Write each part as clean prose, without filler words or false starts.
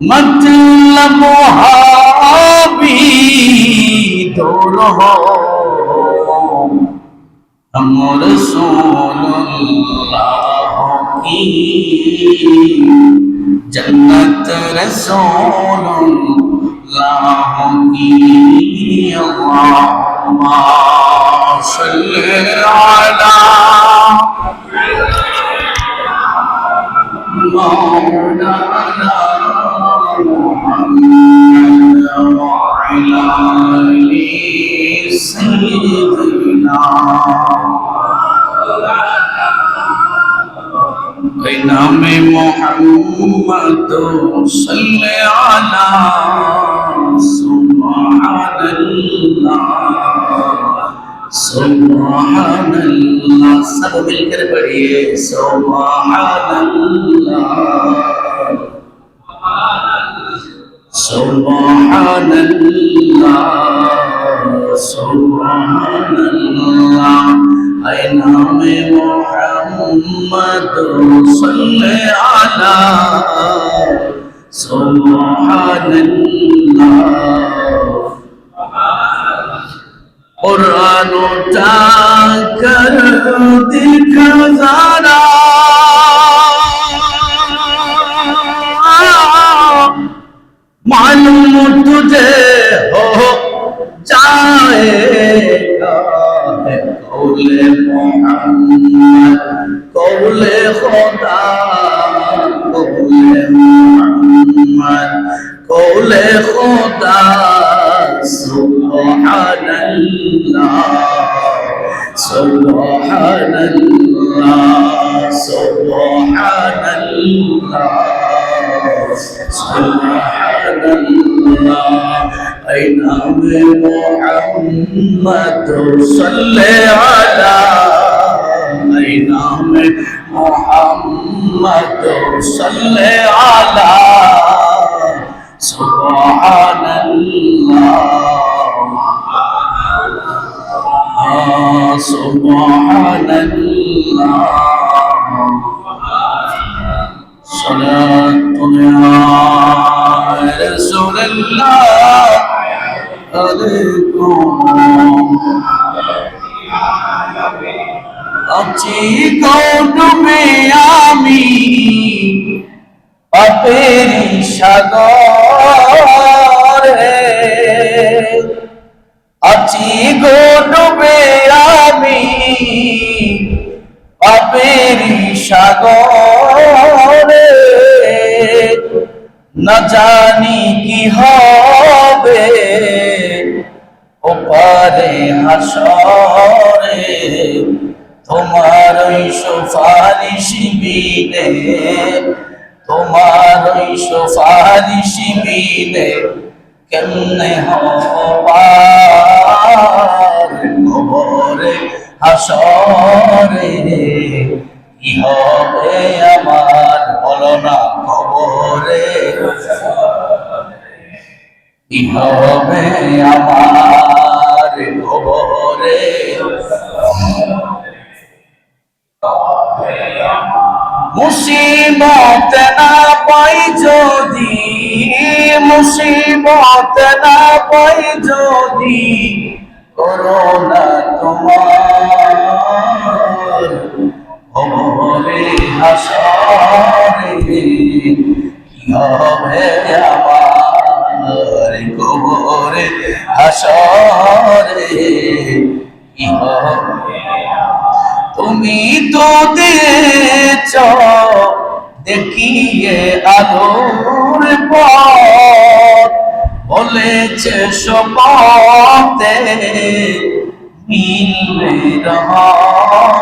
मतलब हावी दूर हो हम रसूलुल्लाह की जन्नत रसूलुल्लाह की अल्लाहुम्मा सल्ली अला मौलाना मुहम्मद वअला आलि सय्यिदिना नामे मोहम्मद सल्ले अला सुब्हानल्लाह सुब्हानल्लाह। सब मिलकर पढ़िए सुब्हानल्लाह सुब्हानल्लाह सुब्हानल्लाह। ऐ नामे मोहम्मद सल्ले अला सुब्हानल्लाह। कुरान उठाकर दिखा जरा मालूम तुझे हो जाएगा है कौले मोहम्मद कौले खुदा कौले मोहम्मद कौले खुदा सुब्हानल्लाह सुब्हानल्लाह सुब्हानल्लाह सुब्हानल्लाह। ऐ नामे मोहम्मद सल्ले अला ऐ नामे मोहम्मद सल्ले अला सुब्हानल्लाह सुब्हानल्लाह। सलातुन या रसूलल्लाह अलैकुम। আছি গৌরবে আমি পাপেরি সাগরে আছি গৌরবে আমি পাপেরি সাগরে না জানি কি হবে ওপারে হাসরে তোমার ওই সুপারিশ বিনে তোমার ওই সুপারিশ বিনে কেমনে হবার কবরে হাসরে কি হবে আমার বলো না কবরে কি হবে আমার কবরে মুসিবত না পাই যদি মুসিবত না পাই যদি করোনা তোমার কবরে হাসরে কি হবে আমার কবরে হাসরে কি হবে। তুমি তো দিয়েছ দেখিয়ে আলোর পথ বলেছে শপথে মিলবে রহমত।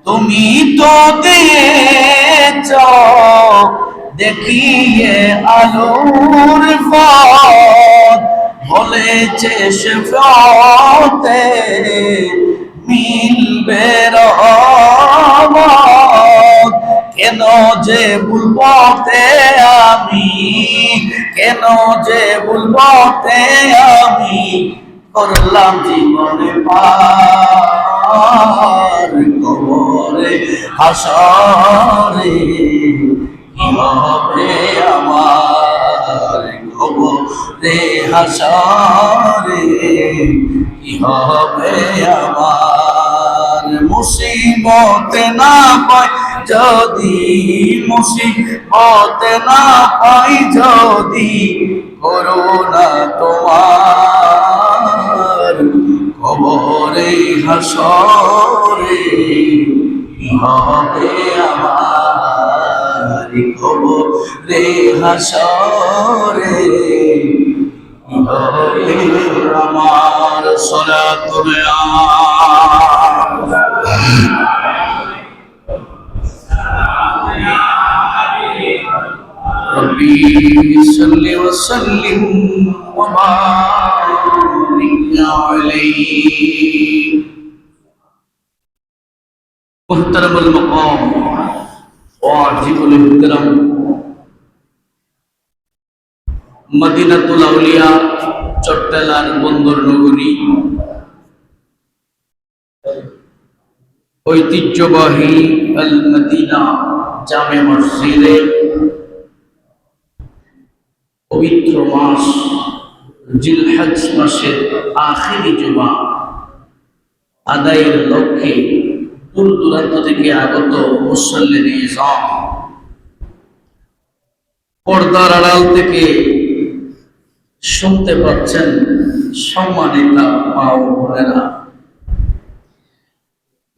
তুমি তো দিয়েছ দেখিয়ে আলোর পথ বলেছে শপথে মিলবে রহমত। কেন যে ভুলবতে আমি কেন যে ভুলবতে আমি করলাম জীবনে পার কবরে হাসরে কি হবে আমার কবরে হাসরে, কি হবে আমার মুসিবত না পাই যদি, মুসিবত না পাই যদি, করুণা তোমার কবরে হাসরে, কি হবে আমার কবরে হাসরে, কি হবে আমার সালাতুল ربي صل وسلم وبارك عليه محترم المقام واجب الاحترام মদিনাতুল আউলিয়া চট্টলার বন্দর নগরী ঐতিহ্যবাহী আল মদিনা জামে মসজিদে পবিত্র মাস জিলহজ মাসের আখিরি জুমা আদায়ের লক্ষ্যে দূর দূরান্ত থেকে আগত মুসল্লির ইজাম, পর্দার আড়াল থেকে শুনতে পাচ্ছেন সম্মানিত মা ও বোনেরা,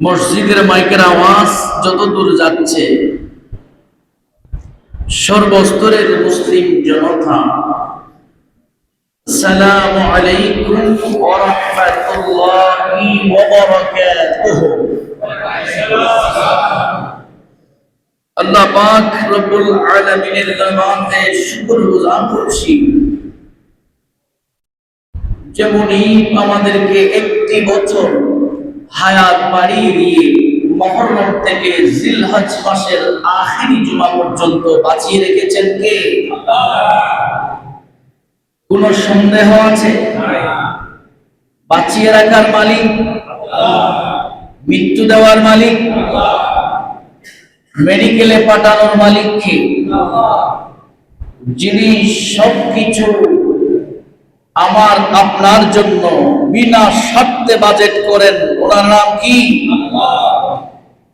মসজিদের মাইকের আওয়াজ যত দূর যাচ্ছে সর্বস্তরের মুসলিম জনতা আসসালামু আলাইকুম ওয়া রাহমাতুল্লাহি ওয়া বারাকাতুহু। আল্লাহ পাক রব্বুল আলামিনের দরবারে শুকরগুজার করছি, যেমনই আমাদেরকে একটি বছর হায়াত বাড়িয়ে দিয়ে মুহররম থেকে জিলহজ মাসের আখিরি জুমা পর্যন্ত বাঁচিয়ে রেখেছেন কে? কোন সন্দেহ আছে? বাঁচিয়ে রাখার মালিক মৃত্যু দেওয়ার মালিক, মেডিকেলে পাঠানোর মালিক কে? যিনি সবকিছু আমার আপনার জন্য বিনা স্বার্থে বাজেট করেন, ওনার নাম কি?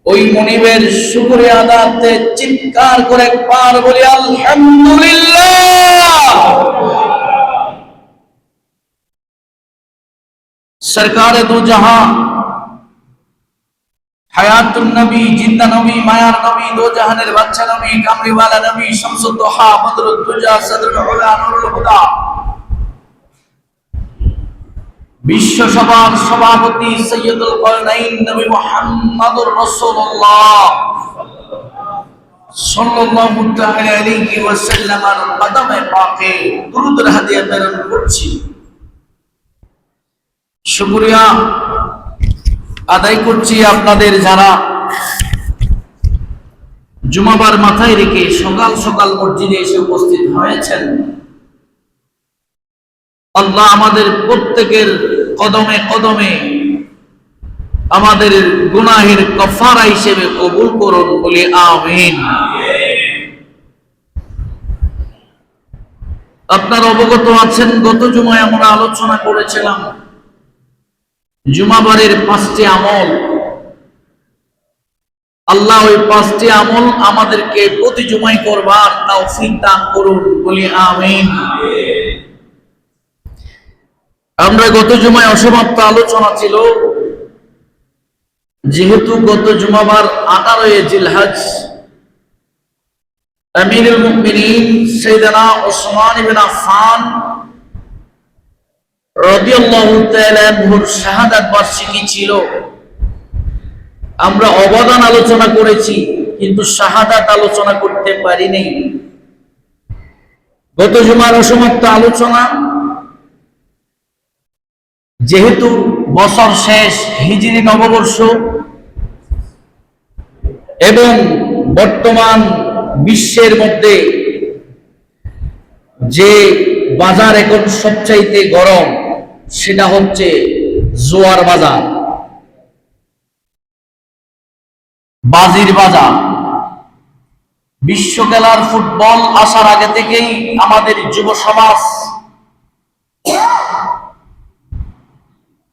ওই মনিবের শুকরিয়া আদাতে চিৎকার করে একবার বলি আলহামদুলিল্লাহ। সরকারে দু জাহান, হায়াতুন নবী, জিন্দা নবী, মায়ার নবী, দো জাহানের বাদশা নবী, কামলিওয়ালা নবী, শামসুদ দুহা, বদরুদ দুজা, সদরুল উলা, নুরুল হুদা, বিশ্ব সভার সভাপতি সৈয়দুল কওনাইন নবী মুহাম্মদুর রাসূলুল্লাহ সাল্লাল্লাহু তাআলা আলাইহি ওয়াসাল্লামের কদমে পাকে দুরূদ হাদিয়া প্রেরণ করছি। শুকরিয়া আদায় করছি আপনাদের যারা জুমাবার মাথায় রেখে সকাল সকাল মসজিদে এসে উপস্থিত হয়েছেন। আল্লাহ আমাদের প্রত্যেকের কদমে কদমে আমাদের গুনাহের কাফারা হিসেবে কবুল করুন, বলি আমিন। আপনারা অবগত আছেন, গত জুমায় আমরা আলোচনা করেছিলাম জুমাবারের 5টি আমল। আল্লাহ ওই 5টি আমল আমাদেরকে প্রতি জুমায় করবার তৌফিক দান করুন, বলি আমিন। আমরা গত জুমায় অসমাপ্ত আলোচনা ছিল, যেহেতু গত জুমাবার 18 জিলহজ আমিরুল মুমিনিন সাইয়েদনা ওসমান ইবনে আফফান রাদিয়াল্লাহু তাআলা আনহুর শাহাদাত বার্ষিকী ছিল। আমরা অবদান আলোচনা করেছি, কিন্তু শাহাদাত আলোচনা করতে পারিনি। গত জুমার অসমাপ্ত আলোচনা, যেহেতু বছর শেষ, হিজরি নববর্ষ, এবং বর্তমান বিশ্বের মধ্যে যে বাজার এখন সবচাইতে গরম, সেটা হচ্ছে জোয়ার বাজার, বাজির বাজার। বিশ্ব খেলার ফুটবল আসার আগে থেকেই আমাদের যুব সমাজ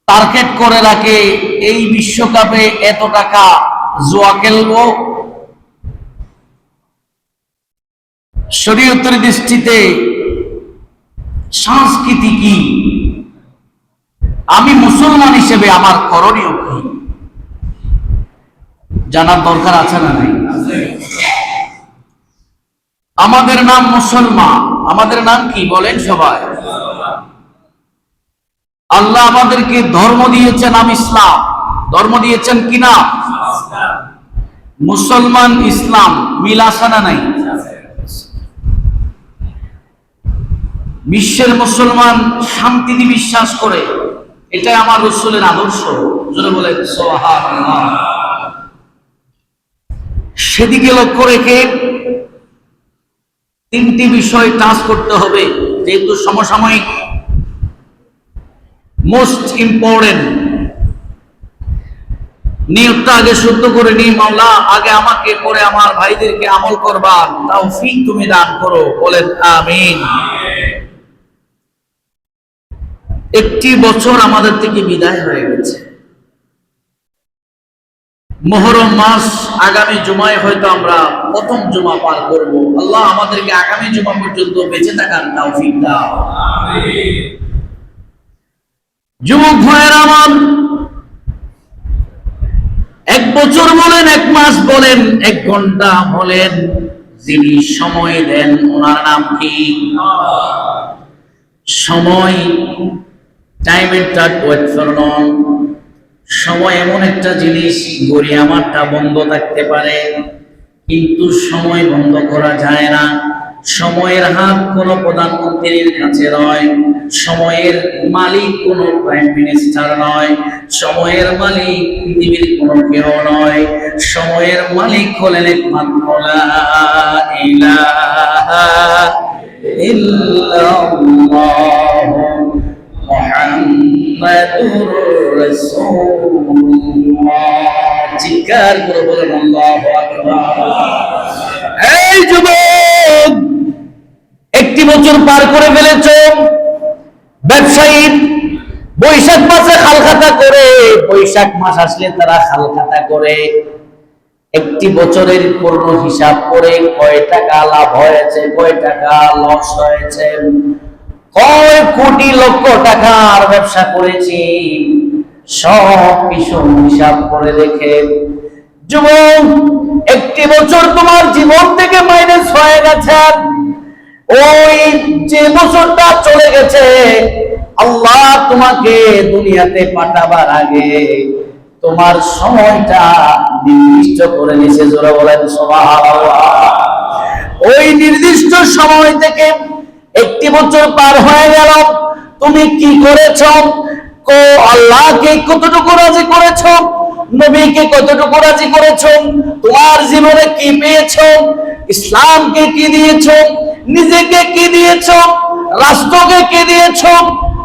টার্গেট করে রাখে এই বিশ্বকাপে এত টাকা জুয়া খেলবো। শরীয়তের দৃষ্টিতে সংস্কৃতি কি, আমি মুসলমান হিসেবে আমার করণীয় কি জানার দরকার আছে না নাই? আমাদের নাম মুসলমান, আমাদের নাম কি বলেন সবাই? আল্লাহ আমাদেরকে ধর্ম দিয়েছেন, নাম ইসলাম। ধর্ম দিয়েছেন কি নাম? মুসলমান ইসলাম মিল আছে না নাই? বিশ্বের মুসলমান শান্তিতে বিশ্বাস করে, এটাই আমার রাসূলের আদর্শ। জোরে বলেন সুবহানাল্লাহ। সেদিকে লক্ষ্য রেখে তিনটি বিষয় টাচ করতে হবে, যেহেতু সমসাময়িক মোস্ট ইম্পর্টেন্ট। নিয়তটা আগে শুদ্ধ করে নি, মাওলা আগে আমাকে, পরে আমার ভাইদেরকে আমল করবার তৌফিক তুমি দান করো, বলেন আমিন। একটি বছর আমাদের থেকে বিদায় হয়ে গেছে। মুহররম মাস আগামী জুমায় হয়তো আমরা প্রথম জুমা পার করব। আল্লাহ আমাদেরকে আগামী জুমা পর্যন্ত বেঁচে থাকার তৌফিক দাও, আমিন। যুবক ভাইয়েরা আমার, এক বছর বলেন, এক মাস বলেন, এক ঘন্টা বলেন, যিনি সময় দেন ওনার নাম কি? সময়, টাইম এন্ড টাট ওয়েট ফর নন। সময় এমন একটা জিনিস, ঘড়ি আমারটা বন্ধ থাকতে পারে, কিন্তু সময় বন্ধ করা যায় না। সময়ের হাত কোনো প্রধানমন্ত্রীর কাছে নয়, সময়ের মালিক কোনো প্রাইম মিনিস্টার নয়, সময়ের মালিক পৃথিবীর কোনো কেউ নয়। সময়ের মালিক হলেন একমাত্র লা ইলাহা ইল্লাল্লাহ মুহাম্মাদুর রাসূলুল্লাহ। চিৎকার করে বলেন আল্লাহু আকবার। এই যুবক, একটি বছর পার করে ফেলেছ। ব্যবসায়ী বৈশাখ মাসে খালখাতা করে, বৈশাখ মাস আসলে তারা খালখাতা করে। একটি বছরের পূর্ণ হিসাব করে কয় টাকা লাভ হয়েছে, কয় টাকা লস হয়েছে, কয় কোটি লক্ষ টাকার ব্যবসা করেছি, সব কিছু হিসাব করে রেখে যুবক, একটি বছর তোমার জীবন থেকে মাইনাস হয়ে গেছে। ওই যে বছরটা চলে গেছে, আল্লাহ তোমাকে দুনিয়াতে পাঠাবার আগে তোমার সময়টা নির্দিষ্ট করে নিয়েছে। জোরে বলেন সুবহানাল্লাহ। ওই নির্দিষ্ট সময় থেকে একটি বছর পার হয়ে গেল, তুমি কি করেছ? আল্লাহকে কতটুকু রাজি করেছ? নবীকে কতটুকু রাজি করেছ? তোমার জীবনে কি পেয়েছ? ইসলামকে কি দিয়েছ? নিজেকে কি দিয়েছ? রাষ্ট্রকে কি দিয়েছ?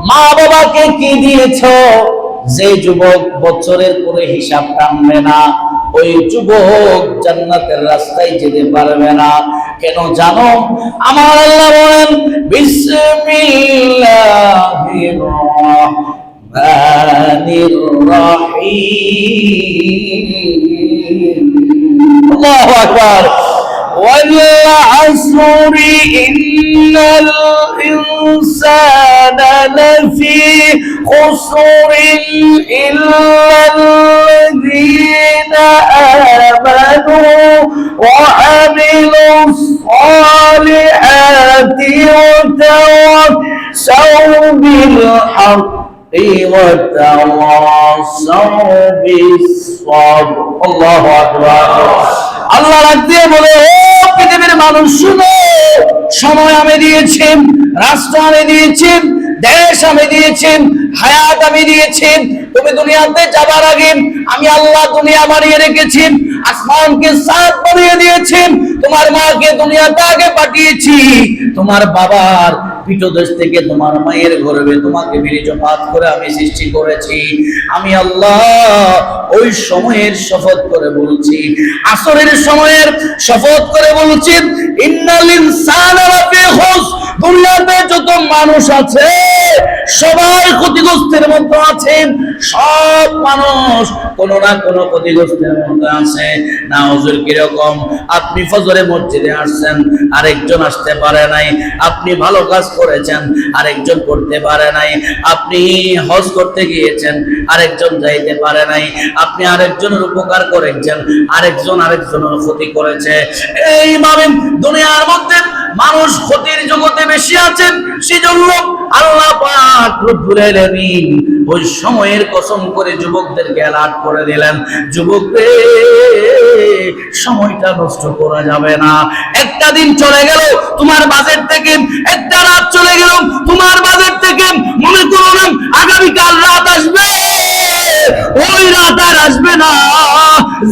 মা বাবাকে কি দিয়েছ? যে যুবক বছরের পরে হিসাব টানবে না, ওই যুবক জান্নাতের রাস্তায় যেতে পারবে না। কেন জানো? আমার আল্লাহ বলেন বিসমিল্লাহির রাহমানির রহিম। আল্লাহু আকবার। والعصر إن الإنسان لفي خسر إلا الذين آمنوا وعملوا الصالحات وتواصوا بالحق وتواصوا بالصبر। الله أكبر। আল্লাহ রাখ দিয়ে বলে, ও পৃথিবীর মানুষ শুনো, সময় আমি দিয়েছি, রাষ্ট্র আমি দিয়েছি, দেশ আমি দিয়েছি, হায়াত আমি দিয়েছি। তুমি দুনিয়াতে যাবার আগে আমি আল্লাহ দুনিয়া বানিয়ে রেখেছি, আসমানকে সাত বানিয়ে দিয়েছি, তোমার মাকে দুনিয়াতে আগে পাঠিয়েছি, তোমার বাবার পিঠদেশ থেকে তোমার মায়ের গর্ভে তোমাকে বীর্যপাত করে আমি সৃষ্টি করেছি। আমি আল্লাহ ওই সময়ের শপথ করে বলছি, আসরের সময়ের শপথ করে বলছি, ইন্নাল ইনসানা লাফি খুস, দুনিয়াতে যত মানুষ আছে সবাই ক্ষতিগ্রস্তের মধ্যে আছে। সব মানুষ কোনো না কোনো ক্ষতিগ্রস্তের মধ্যে আছে। না হুজুর কিরকম? আপনি ফজরে মসজিদে আসছেন, আরেকজন আসতে পারে নাই। আপনি ভালো কাজ করেছেন, আরেকজন করতে পারে নাই। আপনি হজ করতে গিয়েছেন, আরেকজন যাইতে পারে নাই। আপনি আরেকজনের উপকার করেছেন, আরেকজনের ক্ষতি করেছে। এইভাবে দুনিয়ার মধ্যে মানুষ ক্ষতির জগতে বেশি আছেন। সেজন্য আল্লাহ পাক রব্বুল আলামিন ওই সময়ের কসম করে যুবকদেরকে অ্যালার্ট করে দিলেন, যুবক রে, সময়টা নষ্ট করা যাবে না। একটা দিন চলে গেল তোমার বাজেট থেকে, একটা রাত চলে গেল তোমার বাজেট থেকে, মনে করো না আগামীকাল রাত আসবে, ওই রাত আর আসবে না।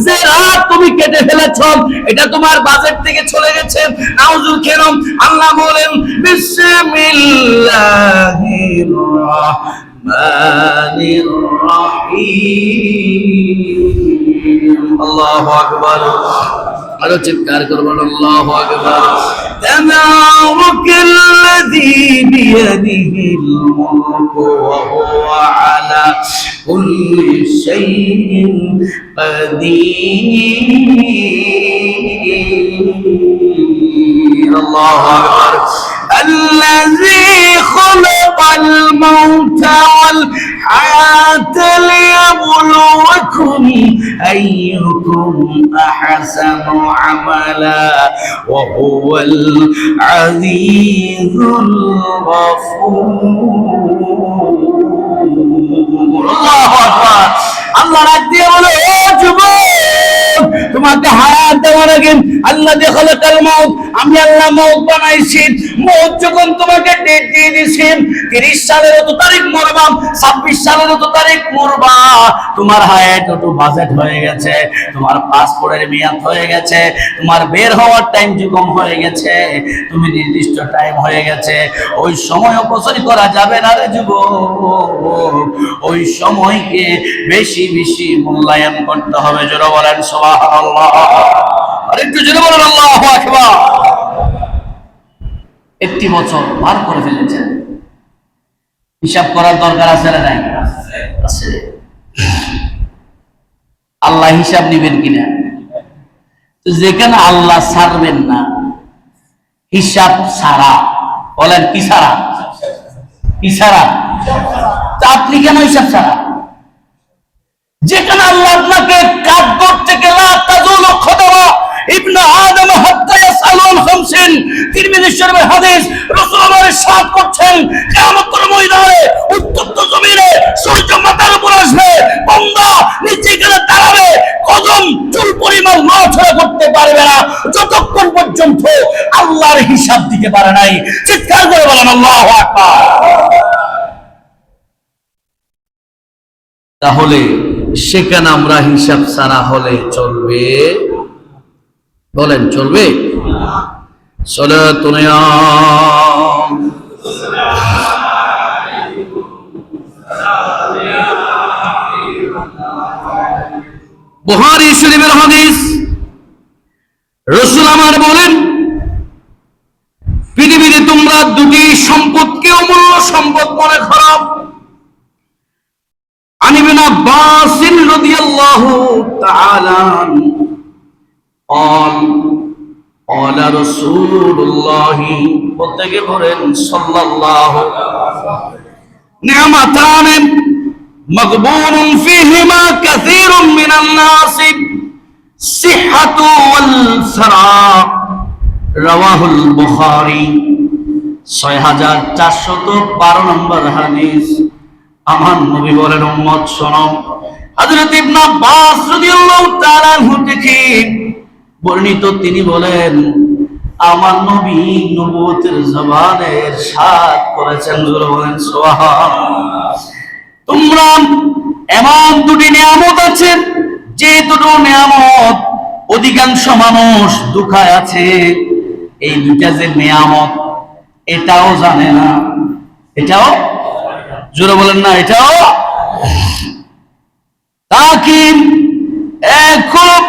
যে রাত তুমি কেটে ফেলেছ এটা তোমার বাজেট থেকে চলে গেছে। নাউজুল কেরম আল্লাহ বলেন, বিসমিল্লাহির রাহমানির রহিম। আল্লাহু আকবার। আরো চিৎকার করবেন আল্লাহু আকবার। তাবারাকাল্লাযী বিয়াদিহিল মুলকু ওয়া হুয়া আলা কুল্লি শাইইন কাদির। আল্লাহু আকবার। الذي خلق الموت والحياة ليبلوكم أيكم أحسن عملا وهو العزيز الغفور। الله أكبر। الله রাজ্যে বলে, ও যুবক, তোমাকে হায়াত দেওয়ার আগে আল্লাহ খালাকাল মাউত, আমি আল্লাহ মাউত বানাইছি। মউত যখন তোমাকে ডেট দিয়ে দিয়েছি, 30 সালের কত তারিখ মরবা, 26 সালের কত তারিখ মরবা, তোমার হায়াত কত বাজেট হয়ে গেছে, তোমার পাসপোর্টের মেয়াদ হয়ে গেছে, তোমার বের হওয়ার টাইম যখন হয়ে গেছে, তুমি নির্দিষ্ট টাইম হয়ে গেছে। ওই সময় অপচয় করা যাবে না রে যুবক। ওই সময়কে বেশি বেশি মূল্যায়ন করতে হবে। জোরে বলেন সুবহানাল্লাহ। আরেকটু জোরে বলেন আল্লাহু আকবার। একটি বছর পার করে ফেলেছেন, হিসাব করার দরকার আছে না নাই? আছে। আল্লাহ হিসাব নেবেন কিনা? যেখানে আল্লাহ ছাড়বেন না, হিসাব ছাড়া। বলেন কি ছাড়া? কি ছাড়া? আপনি কেন হিসাব ছাড়া? যেখানে আল্লাহ আপনাকে কাঠগড় থেকে লা তাজুলু কদমা ইবনে আদম হাত্তা ইয়াসআলু আন খামসিন, তিরমিজি শরীফের হাদিস, রাসূল আমার ইরশাদ করছেন, কিয়ামতের ময়দানে উত্তপ্ত জমিনে সূর্য মাথার উপর আসবে, বান্দা নিচে গেলে দাঁড়াবে, কদম চুল পরিমাণ নড়াচড়া করতে পারবে না যতক্ষণ পর্যন্ত আল্লাহর হিসাব দিতে পারে নাই। চিৎকার করে বলেন আল্লাহু আকবার। তাহলে সেখানে আমরা হিসাব ছাড়া হলে চলবে? বলেন চলবে? সালাতুন ইয়া বুখারী শরীফের হাদিস, রাসূল আমার বলেন, পৃথিবীতে তোমরা দুটি সম্পদকে অমূল্য সম্পদ মনে করো। عن ابن عباس رضي الله تعالى عنه قال قال رسول الله صلى الله نعمتان مغبون فيهما كثير من الناس الصحة والثراء رواه البخاري 6412 নম্বর হাদিস। আমার নবী বলেন, উম্মত শোনো, হযরত ইবনে আব্বাস রাদিয়াল্লাহু তাআলা আনহু থেকে বর্ণিত, তিনি বলেন, আমার নবী নবুয়তের জবানে ইরশাদ করেছেন, জোরে বলেন সুবহানাল্লাহ। তোমরা এমন দুটি নিয়ামত আছে, যে দুটো নিয়ামত অধিকাংশ মানুষ দুঃখায় আছে। এই দুইটা যে নিয়ামত এটাও জানে না, এটাও জোরে বলেন না, এটাও তা কি? খুব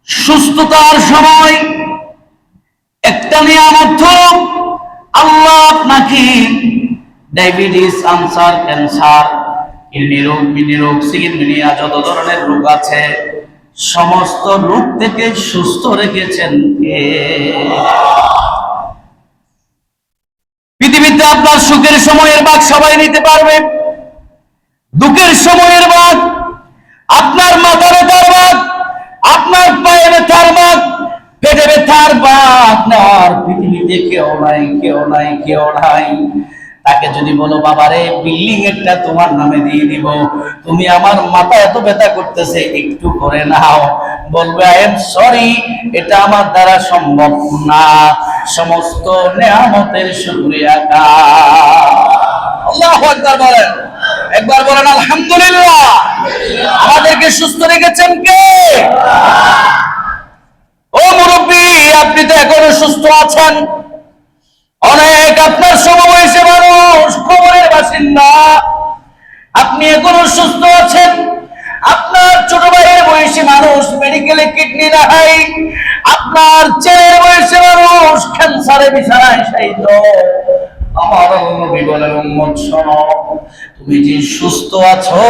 সুস্থতার সময় একটা নিয়ামত, আল্লাহ আপনাকে ডায়াবেটিস, আনসার, ক্যান্সার, কিডনি রোগ, কিডনি রোগ, সিকিনগুনিয়া, যত ধরনের রোগ আছে সমস্ত রোগ থেকে সুস্থ রেখেছেন কে? পৃথিবীতে আপনার সুখের সময়ের ভাগ সবাই নিতে পারবে, দুঃখের সময়ের ভাগ, আপনার মাথা ব্যথার ভাগ, আপনার পায়ে ব্যথার ভাগ, পেটে ব্যথার ভাগ নেওয়ার পৃথিবীতে কেউ নাই, কেউ নাই, কেউ নাই। তাকে যদি বলো বাবা রে বিল্ডিং একটা তোমার নামে দিয়ে দিব, তুমি আমার মাথা এত ব্যথা করতেছে একটু করে নাও, বলবে আই এম সরি, এটা আমার দ্বারা সম্ভব না। সমস্ত নেয়ামতের শুকরিয়া আল্লাহু আকবার বলেন, একবার বলেন আলহামদুলিল্লাহ। আমাদেরকে সুস্থ রেখেছেন কে? ও মুরব্বী, আপনি তো এখনো সুস্থ আছেন। অনেক আপনার সমবয়সী মানুষ কবরের বাসিন্দা, আপনি এখনো সুস্থ আছেন। আপনার ছোট ভাইয়ের বয়সী মানুষ মেডিকেলে কিডনি নাই, আপনার ছেলের বয়সী মানুষ ক্যান্সারে বিছানায় শায়িত। আমার নবী বলেন উম্মত শোনো, তুমি যে সুস্থ আছো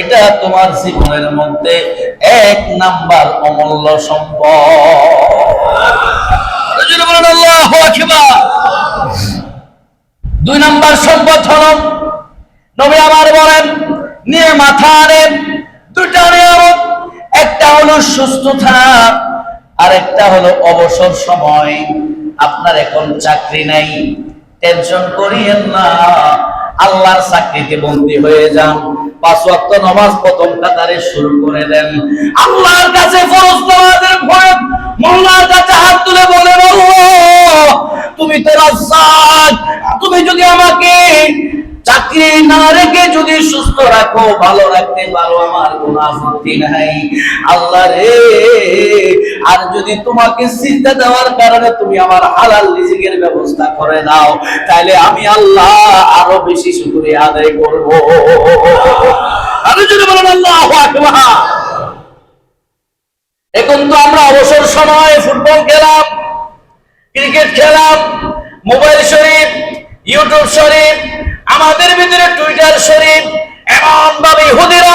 এটা তোমার জীবনের মধ্যে এক নাম্বার অমূল্য সম্পদ। আল্লাহু আকবার। দুই নাম্বার সম্পদ হলো, নবী আমার বলেন নিয়ে মাথা আনেন দুইটা নিয়ামত, একটা হলো সুস্থতা আর একটা হলো অবসর সময়। আপনার এখন চাকরি নাই, টেনশন করিয়েন না, আল্লাহর চাকরিতে বন্দী হয়ে যান, 5 ওয়াক্ত নামাজ প্রথম কাতারে শুরু করে দেন, আল্লাহর কাছে ফরজ নামাজের ভয় মোল্লার কাছে হাত তুলে বলেন আল্লাহ তুমি তো রাজ্জাক, তুমি যদি আমাকে চাকরি না রেখে যদি সুস্থ রাখো, ভালো রাখতে পারো, আমার কোনো আপত্তি নাই আল্লাহ রে। আর যদি তোমাকে চিন্তা দেওয়ার কারণে তুমি আমার হালাল রিজিকের ব্যবস্থা করে দাও, তাহলে আমি আল্লাহ আরো বেশি শুকরিয়া আদায় করব। আরো যদি বলেন আল্লাহু আকবার। এখন তো আমরা অবসর সময় ফুটবল খেলাম, ক্রিকেট খেলাম, মোবাইল শরীফ, ইউটিউব শরীফ, আমাদের ভিতরে টুইটার শরীফ, এমন ভাবে ইহুদিরা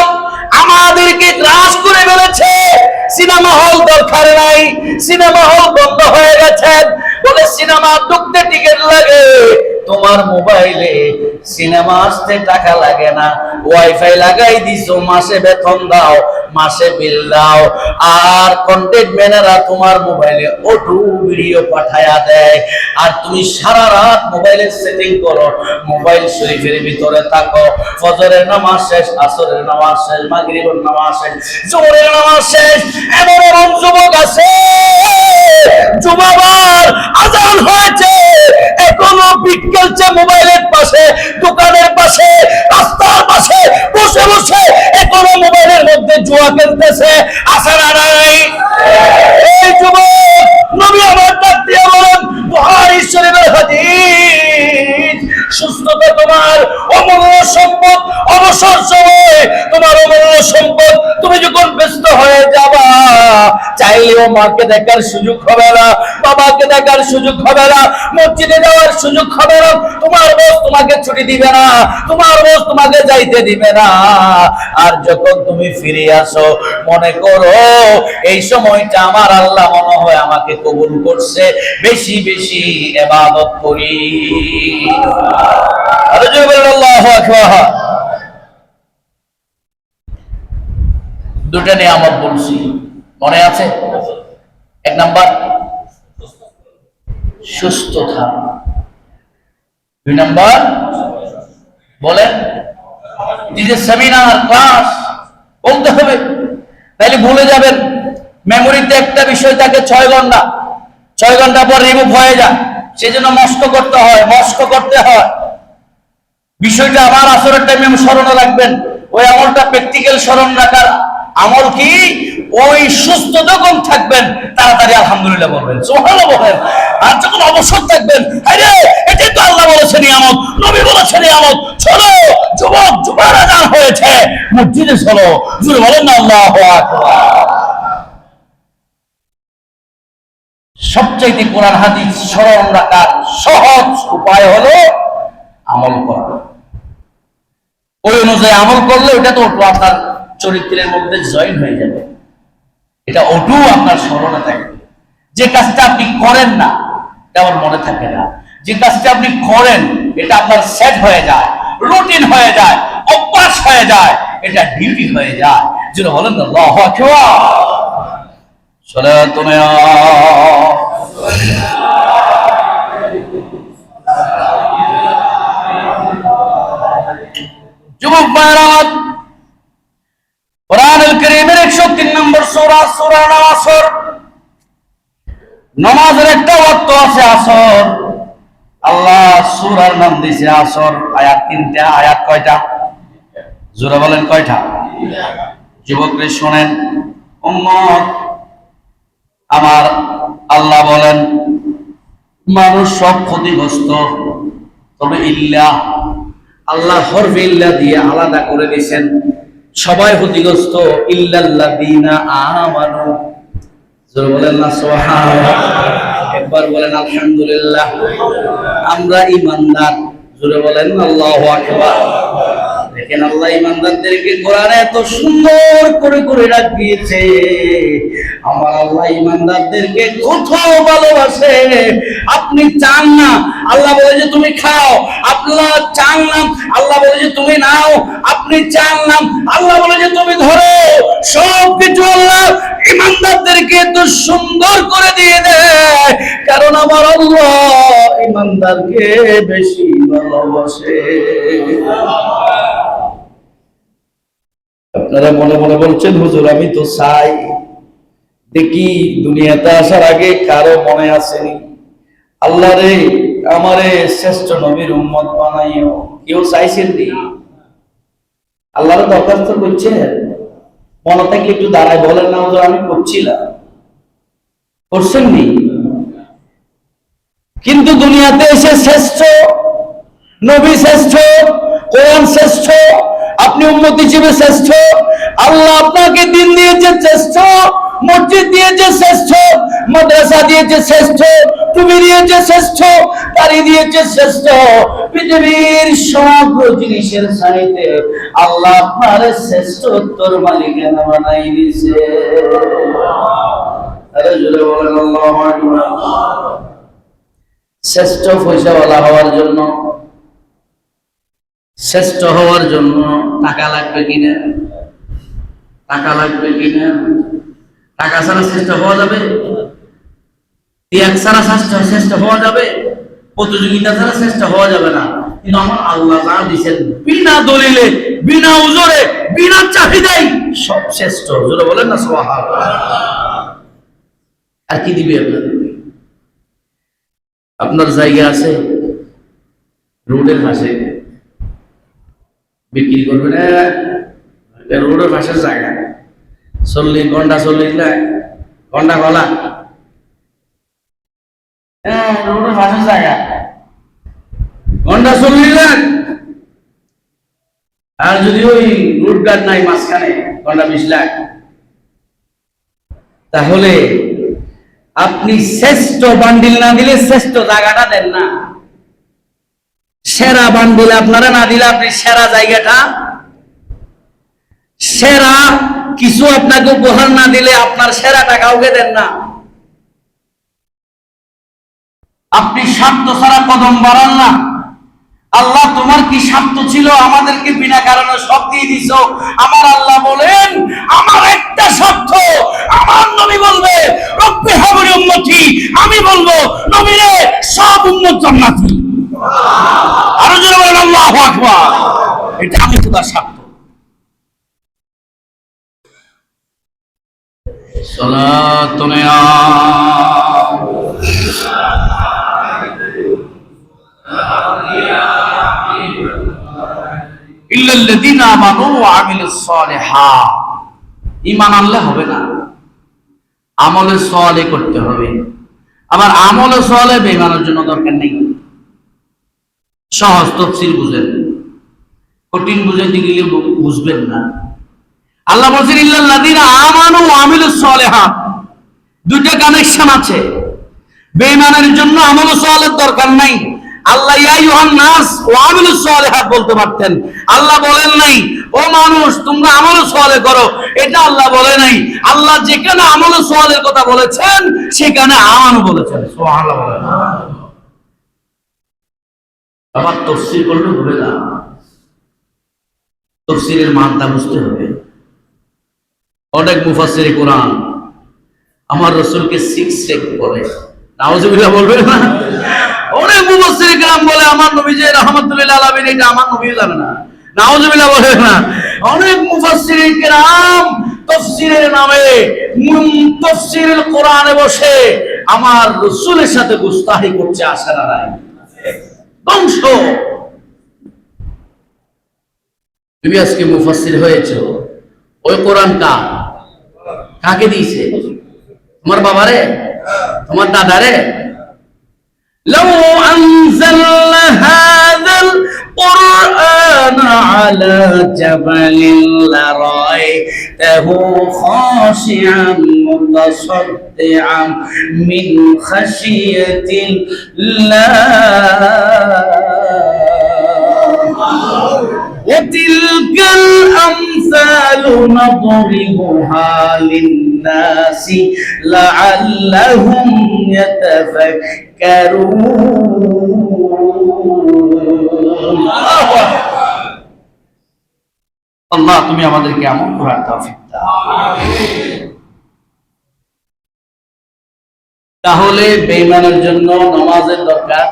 আমাদেরকে গ্রাস করে ফেলেছে। সিনেমা হল দরকার নাই, সিনেমা হল বন্ধ হয়ে গেছে, বলে সিনেমা ঢুকতে টিকিট লাগে, তোমার মোবাইলে সিনেমা আসতে টাকা লাগে না, ওয়াইফাই লাগাই দিছো, মাসে বেতন দাও, মাসে বিল দাও, আর কন্টেন্ট ম্যানেজার তোমার মোবাইলে অটো ভিডিও পাঠায়া দেয়, আর তুমি সারা রাত মোবাইলের সেটিং করো, মোবাইল শরীফের ভিতরে থাকো, ফজরের নামাজ শেষ, আসরের নামাজ শেষ, মাগরিবের নামাজ শেষ, জোহরের নামাজ শেষ, এমন এমন যুবক আছে জুমাবার আজান হয়েছে এখনো পিক খেলছে মোবাইলের পাশে, দোকানের পাশে, রাস্তার পাশে বসে বসে এখনো মোবাইলের মধ্যে জুয়া খেলতেছে। আসে না নাই? এই যুবক নবী আমার ডাক দিয়ে বলেন, বুখারী শরীফের হাদিস, সুস্থতা তোমার অমূল্য সম্পদ, অবসর সময় তোমার অমূল্য সম্পদ। তুমি যখন ব্যস্ত হয়ে যাবা, চাইলেও মাকে দেখার সুযোগ হবে না, বাবাকে দেখার সুযোগ হবে না, মসজিদে যাওয়ার সুযোগ হবে না, তোমার বস তোমাকে ছুটি দিবে না, তোমার বস তোমাকে যাইতে দিবে না। আর যখন তুমি ফিরে আসো, মনে করো এই সময়টা আমার আল্লাহ মনে হয় আমাকে কবুল করছে, বেশি বেশি ইবাদত করি। আল্লাহু আকবার। দুটো নিয়ামত বলছি, মনে আছে? এক নাম্বার সুস্থতা, দুই নাম্বার বলেন যে সেমিনার ক্লাস বলতে হবে, তাহলে ভুলে যাবেন। মেমোরিতে একটা বিষয় থাকে 6 ঘন্টা, 6 ঘন্টা পর রিমুভ হয়ে যায়, সেজন্য মস্ক করতে হয়। বিষয়টা আবার আসরের টাইমে স্মরণে রাখবেন। ওই আমলটা প্র্যাকটিক্যাল স্মরণ রাখার আমল কি, ওই সুস্থ যখন থাকবেন তাড়াতাড়ি আলহামদুলিল্লাহ বলবেন, সুবহানাল্লাহ বলেন। আর যখন অবসর থাকবেন, আরে এটাই তো আল্লাহ বলেছেন নিয়ামত, নবী বলেছেন নিয়ামত, চলো যুবক জুমার আযান হয়েছে, মসজিদে চলো, জোরে বলেন না আল্লাহু আকবার। সবচাইতে কোরআন হাদিস স্মরণ রাখার সহজ উপায় হলো আমল করা। ওই অনুযায়ী আমল করলে ওটা তো আপনার চরিত্রের মধ্যে জয়েন হয়ে যাবে, এটা ওটু আপনার স্মরণে থাকবে। যে কাজটা আপনি করেন না এটা আমার মনে থাকে না, যে কাজটা আপনি করেন এটা আপনার সেট হয়ে যায়, রুটিন হয়ে যায়, অভ্যাস হয়ে যায়, এটা ডিউটি হয়ে যায়। যেটা বলেন না আল্লাহু আকবার। সালাতুনা যুবক ভাইরা, কোরআনুল কারীমের 103 নম্বর সূরা সূরা আসর, নামাজের একটা ওয়াক্ত আছে আসর। আল্লাহ সূরার নাম দিয়েছে আসর। আয়াত 3টা। আয়াত কয়টা? জোরে বলেন কয়টা? যুবকরা শুনেন, উম্মত আমার, আল্লাহ বলেন মানুষ সব ক্ষতিগ্রস্ত, তবে ইল্লা, আল্লাহ হরফে ইল্লা দিয়ে আলাদা করে দিয়েছেন, সবাই ক্ষতিগ্রস্ত ইল্লাল্লাযীনা আমানু। জোরে বলেন না সুবহানাল্লাহ। একবার বলেন আলহামদুলিল্লাহ। আমরা ঈমানদার, জোরে বলেন আল্লাহু আকবার। দেখেন আল্লাহ ঈমানদারদেরকে কোরআনে এত সুন্দর করে করে রাখিয়েছে। আমার আল্লাহ ঈমানদারদেরকে কত ভালোবাসে। আপনি চান না, আল্লাহ বলে যে তুমি খাও, আল্লাহ চান না, আল্লাহ বলে যে তুমি নাও, আপনি চান না, আল্লাহ বলে যে তুমি ধরো, সবকিছু আল্লাহ ঈমানদারদেরকে এত সুন্দর করে দিয়ে দেয়, কারণ আমার আল্লাহ ঈমানদারকে বেশি ভালোবাসে। আপনারা মনে মনে বলছেন, হুজুর আমি তো চাই, দেখি দুনিয়াতে আসার আগে কারো মনে আসেনি আল্লাহ রে আমারে শ্রেষ্ঠ নবীর উম্মত বানাইও, কেউ চাইছেন নি? আল্লাহর দরখাস্ত করছেন, মনে থাকলে একটু দাঁড়ায় বলেন না হুজুর আমি করছিলাম, করছেন নি? কিন্তু দুনিয়াতে এসে শ্রেষ্ঠ নবী শ্রেষ্ঠ, কোরআন শ্রেষ্ঠ, আপনি উম্মত হিসেবে শ্রেষ্ঠ, আল্লাহ আপনাকে দিন দিয়েছে শ্রেষ্ঠ, মসজিদ দিয়েছে শ্রেষ্ঠ, মাদ্রাসা দিয়েছে শ্রেষ্ঠ, টুপি দিয়েছে শ্রেষ্ঠ, দাড়ি দিয়েছে শ্রেষ্ঠ, পৃথিবীর সমগ্র জিনিসের চাইতে আল্লাহ আপনার শ্রেষ্ঠত্বর মালিকানা বানাই দিয়েছে। আরে জোরে বলেন আল্লাহু আকবার। শ্রেষ্ঠ পয়সাওয়ালা হওয়ার জন্য, শ্রেষ্ঠ হওয়ার জন্য টাকা লাগবে কিনা? টাকা লাগবে কিনা? টাকা ছাড়া শ্রেষ্ঠ হওয়া যাবে? ত্যাগ ছাড়া শ্রেষ্ঠ হওয়া যাবে? প্রতিযোগিতা ছাড়া শ্রেষ্ঠ হওয়া যাবে না। কিন্তু আমার আল্লাহ যা দিয়েছেন বিনা দলিলে, বিনা উজরে, বিনা চাহিদাই সব শ্রেষ্ঠ। জোরে বলেন না সুবহানাল্লাহ। আর কি দিবে আপনার? আপনার জায়গা আছে রোডের পাশে, বিক্রি করবেন, রোডের পাশের জায়গা 40 ঘন্টা 40 লাখ ঘন্টা গলা, রোডের পাশের জায়গা ঘন্টা 40 লাখ। আর যদি ওই রুট গার্ড নাই মাঝখানে, ঘন্টা 20 লাখ। তাহলে আপনি শ্রেষ্ঠ বান্ডিল না দিলে শ্রেষ্ঠ জায়গাটা দেন না, সেরা বান্ডিল আপনারা না দিলে আপনি সেরা জায়গাটা, সেরা কিছু আপনাকে উপহার না দিলে আপনার সেরাটা কাউকে দেন না। আপনি স্বার্থ ছাড়া কদম বাড়ান না। আল্লাহ তোমার কি স্বার্থ ছিল আমাদেরকে বিনা কারণে সব দিয়ে দিছো? আমার আল্লাহ বলেন আমার একটা স্বার্থ, আমার নবী বলবে রব্বি হাবলি উম্মতি, আমি বলবো নবী রে সব উম্মত জান্নাতি। আরো জোরে বলেন আল্লাহু আকবার। এটা আমি খোদার স্বার্থ। সালাতুনা ইল্লাল্লাযীনা আমানু ওয়া আমিলুস সালিহাত, ঈমান আনলে হবে না, আমলে সালেহ করতে হবে। আবার আমলে সালেহ বেঈমানের জন্য দরকার নেই। সহজ তাফসীর বুঝেন, কঠিন বুঝাইতে গেলে বুঝবেন না। আল্লাহ বলেছেন ইল্লাল্লাযীনা আমানু ওয়া আমিলুস সালিহাত, দুইটা কানেকশন আছে। বেঈমানের জন্য আমলে সালেহ দরকার নাই। আল্লাহ ইয়া আইয়ুহান নাস ওয়া আমিলুস সালিহাত বলতে পারতেন, আল্লাহ বলেন নাই ও মানুষ তোমরা আমল সালেহ করো, এটা আল্লাহ বলে নাই। আল্লাহ যেখানে আমল সালেহের কথা বলেছেন সেখানে আমানু বলেছেন। সুবহানাল্লাহ বলেন। আবার তাফসীর করলে হবে না, তাফসীরের মানটা বুঝতে হবে। অনেক মুফাসসির কোরআন আমার রাসূলকে 6 রেক বলে, নাউজুবিল্লাহ বলবেন না? অনেক মুফাসসির কেরাম বলে আমার নবী যে রাহমাতুল আলামিন, এটা আমার নবী জানে না, নাউজুবিল্লাহ বলেন না? অনেক মুফাসসির কেরাম তাফসীরের নামে তাফসীরুল কোরআনে বসে আমার রাসূলের সাথে গুস্তাহি করছে, আসে না নাই? ধ্বংস। তুমি আজকে মুফাসসির হয়েছো, ওই কোরআন কাকে দিয়েছে? তোমার বাবারে, তোমার দাদারে? لو أنزلنا هذا القرآن على جبل لرأيته خاشعا متصدعا من خشية الله وتلك الأمثال نضربها للناس لعلهم يتفكرون। আল্লাহ তুমি আমাদেরকে এমন করার তৌফিক দাও। তাহলে বেঈমানের জন্য নামাজের দরকার।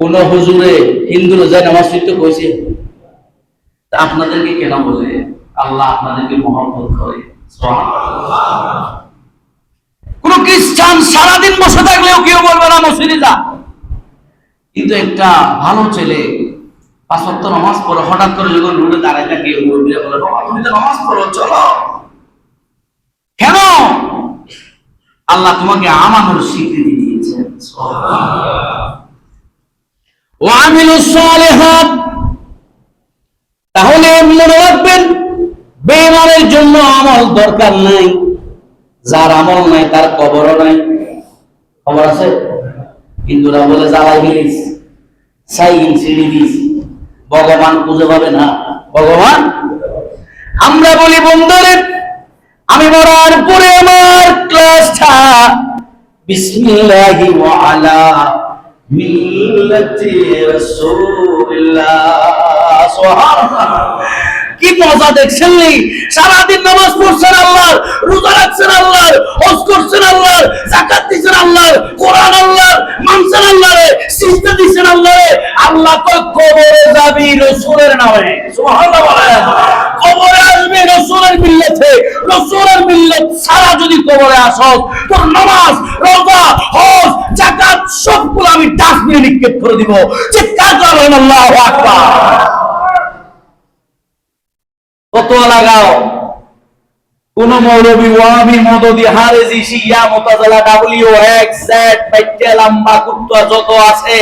কোন হুজুরে হিন্দু রোজায় নামাজ পড়তে কইছে? আপনাদেরকে কেন বলে? আল্লাহ আপনাদেরকে মহব্বত করে। সুবহানাল্লাহ। কোন খ্রিস্টান সারাদিন বসে থাকলেও কেউ বলবে না মসজিদে যা, কিন্তু একটা ভালো ছেলে 5 ওয়াক্ত নামাজ পড়ে হঠাৎ করে যখন রোডে দাঁড়ায় থাকে, মুরব্বিরা বলে বাবা তুমি তো নামাজ পড়ো, চলো। কেন? আল্লাহ তোমাকে আমাদের স্বীকৃতি দিয়েছেন। সুবহানাল্লাহ। ওয়া আমিলুস সালিহাত, তাহলে মনে রাখবেন বেঈমানের জন্য আমল দরকার নাই। যার আমল নাই তার কবরও নাই। খবর আছে? হিন্দুরা বলে জ্বালাই গেলিস, সাইন ছিঁড়ে দিস, ভগবান খুঁজে পাবে না। ভগবান, আমরা বলি বন্ধুরে আমি মরার পরে আমার ক্লাসটা বিসমিল্লাহি ওয়া আলা মিল্লাতি রাসূলিল্লাহ। সুবহানাল্লাহ। কি মজা দেখছেন? সারাদিন নামাজ পড়ছেন আল্লাহর, রোজা রাখছেন আল্লাহর, হজ করছেন আল্লাহর, যাকাত দিচ্ছেন আল্লাহর, কোরআন আল্লাহর, মানছেন আল্লাহরে, সিজদা দিচ্ছেন আল্লাহরে। আল্লাহ কয় কবরে যাবি রাসূলের নামে। সুবহানাল্লাহ বলেন। কবরে আসবি রাসূলের মিল্লাতে। রাসূলের মিল্লাত ছাড়া যদি কবরে আসো, তোর নামাজ, রোজা, হজ, যাকাত সবগুলো আমি ডাস্টবিনে নিক্ষেপ করে দিব। চিৎকার করেন আল্লাহু আকবার। ফতোয়া লাগাও, কোন মৌলবি, ওয়াহাবি, মদদি, হারেজি, শিয়া, মুতাজিলা, ডাব্লিউ, এক্স, জেড, বাইটে, লাম্বা, কুত্তা যত আছে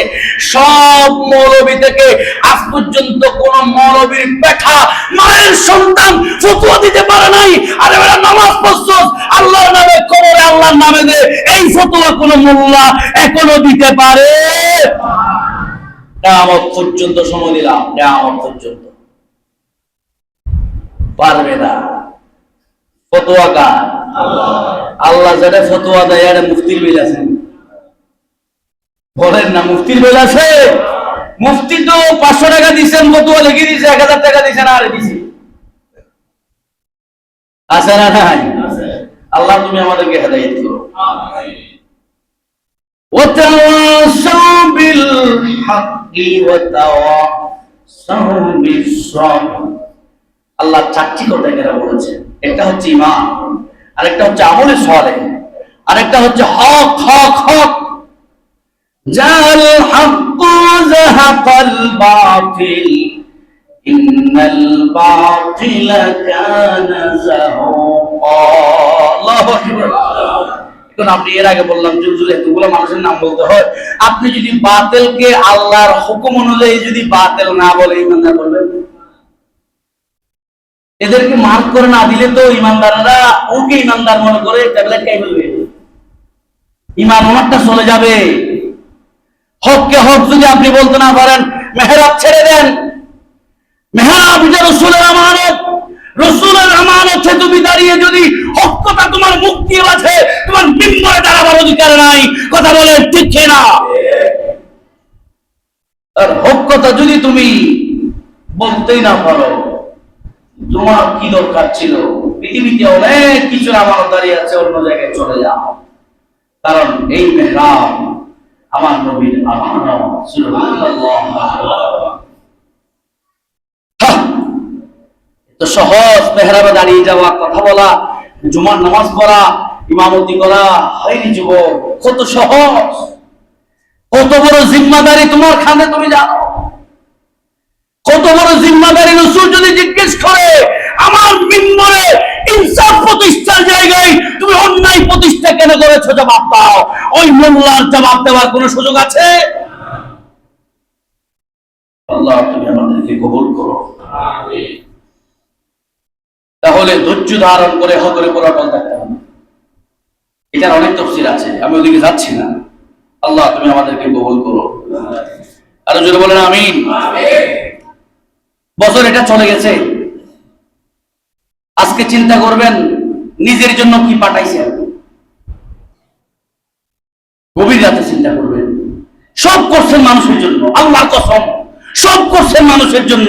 সব মৌলবি থেকে আজ পর্যন্ত কোন মৌলবির পেঠা মায়ের সন্তান ফতোয়া দিতে পারে নাই। আরে বেটা নামাজ পড়ছস আল্লাহর নামে, কবরে আল্লাহর নামে দে, এই ফতোয়া কোন মোল্লা এখনো দিতে পারে? কিয়ামত পর্যন্ত সময় দিলাম, কিয়ামত পর্যন্ত পারবে না। ফতোয়া কার? আল্লাহ যেটা ফতোয়া দেয় এটা মুফতির বিল আছে। বলেন না মুফতির বিল আছে? মুফতি তো 500 টাকা দিচ্ছেন, ফতোয়া লিখে দিয়েছে 1000 টাকা দিচ্ছেন, আর দিছি আছে না নাই? আল্লাহ তুমি আমাদেরকে হেদায়েত করো। ওয়াতাওয়াসাউ বিল হাক্কি ওয়াতাওয়াসাউ বিস সাবর। আল্লাহ 4টি কথা এখানে বলেছেন। একটা হচ্ছে ঈমান, আরেকটা হচ্ছে আমলে সালেহ, আরেকটা হচ্ছে হক হক হক, জাল হক যাহাকাল বাতিল ইন্নাল বাতিলা কানা যাহুকা। আল্লাহু আকবার। এখন আপনি এর আগে বললাম জুলজুল এতগুলো মানুষের নাম বলতে হয়, আপনি যদি বাতিলকে আল্লাহর হুকুম অনুযায়ী যদি বাতিল না বলে ইমানদার বলবেন? এদেরকে মার্ক করে না দিলে তো ইমানদাররা ওকে ইমানদার মনে করে ট্যাবলেট খাই ফেলবে, ইমান ওনারটা চলে যাবে। হককে হক যদি আপনি বলতে না পারেন, মেহরাব ছেড়ে দেন। মেহরাব যে রাসূলের আমানত, রাসূলের আমানতে তুমি দাঁড়িয়ে যদি হক কথা তোমার মুখ দিয়ে আছে, তোমার মিম্বরে দাঁড়াবার অধিকার নাই। কথা বলেন ঠিক কিনা? আর হক কথা যদি তুমি বলতেই না পারো, তোমার কি দরকার ছিল? পৃথিবীতে অনেক কিছু আমানত দাঁড়িয়ে আছে, অন্য জায়গায় চলে যাও। কারণ এই মেহরাব আমার নবীর আমানত। সুবহানাল্লাহ। তো সহজ মেহরাবে দাঁড়িয়ে যাওয়া, কথা বলা, জুমার নামাজ পড়া, ইমামতি করা, হয়নি যুবক, কত সহজ, কত বড় জিম্মাদারি তোমার খানে তুমি জানো? কত বড় জিম্মাদারি রাসূল যদি জিজ্ঞেস করে আমার মিম্বরে ইনসাফ প্রতিষ্ঠার জায়গায় তুমি অন্যায় প্রতিষ্ঠা কেন করেছো, জবাব দাও। ওই মোল্লার জবাব দেওয়ার কোন সুযোগ আছে? আল্লাহ তুমি আমাদেরকে কবুল করো, আমিন। তাহলে ধৈর্য ধারণ করে হকরে পরাটল থাকতে হবে। এটার অনেক তাফসীর আছে, আমি ওদিকে যাচ্ছি না। আল্লাহ তুমি আমাদেরকে কবুল করো, আরো জোরে বলেন আমিন। বছর এটা চলে গেছে, আজকে চিন্তা করবেন নিজের জন্য কি পাঠাইছেন, গভীর রাতে চিন্তা করবেন। সব করছেন মানুষের জন্য, আল্লাহর কসম, সব করছেন মানুষের জন্য,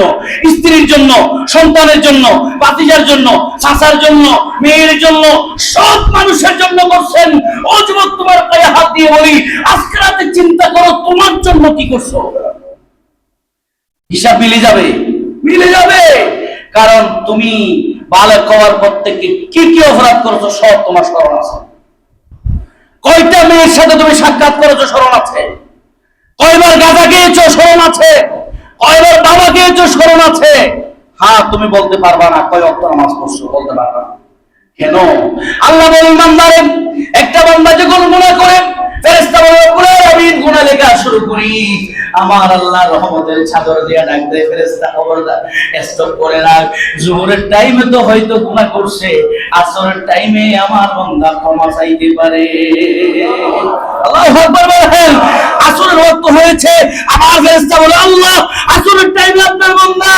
স্ত্রীর জন্য, সন্তানের জন্য, ভাতিজার জন্য, চাচার জন্য, মেয়ের জন্য, সব মানুষের জন্য করছেন। ও যুবক, তোমার পায়ে হাত দিয়ে বলি, আজকে রাতে চিন্তা করো তোমার জন্য কি করছো। হিসাব মিলে যাবে, মিলে যাবে। কারণ তুমি বালেগ হওয়ার পর থেকে কি কি অপরাধ করেছো সব তোমার স্মরণ আছে। কয়টা মেয়ের সাথে তুমি সাক্ষাৎ করেছো স্মরণ আছে। কয়বার গাঁজা খেয়েছো স্মরণ আছে। কয়বার বাবা খেয়েছো স্মরণ আছে। হ্যাঁ, তুমি বলতে পারবা না কয় ওয়াক্ত নামাজ পড়ছো, বলতে পারবা না। কেন? আল্লাহ বলেন বান্দারে, একটা বান্দা যখন গুনাহ করে ফেরেশতা বলে আমিন গুনাহ লেখা শুরু করি, আমার আল্লাহ রহমতের চাদর দিয়া ডাক দেয়, ফেরেশতা খবরদার স্টপ করে রাখ। জোহরের টাইমে তো হয়তো গুনাহ করছে, আসরের টাইমে আমার বান্দা ক্ষমা চাইতে পারে। আল্লাহু আকবার বলেন। আসরের ওয়াক্ত হয়েছে, আমার ফেরেশতা বলে আল্লাহ আসরের টাইমে আপনার বান্দা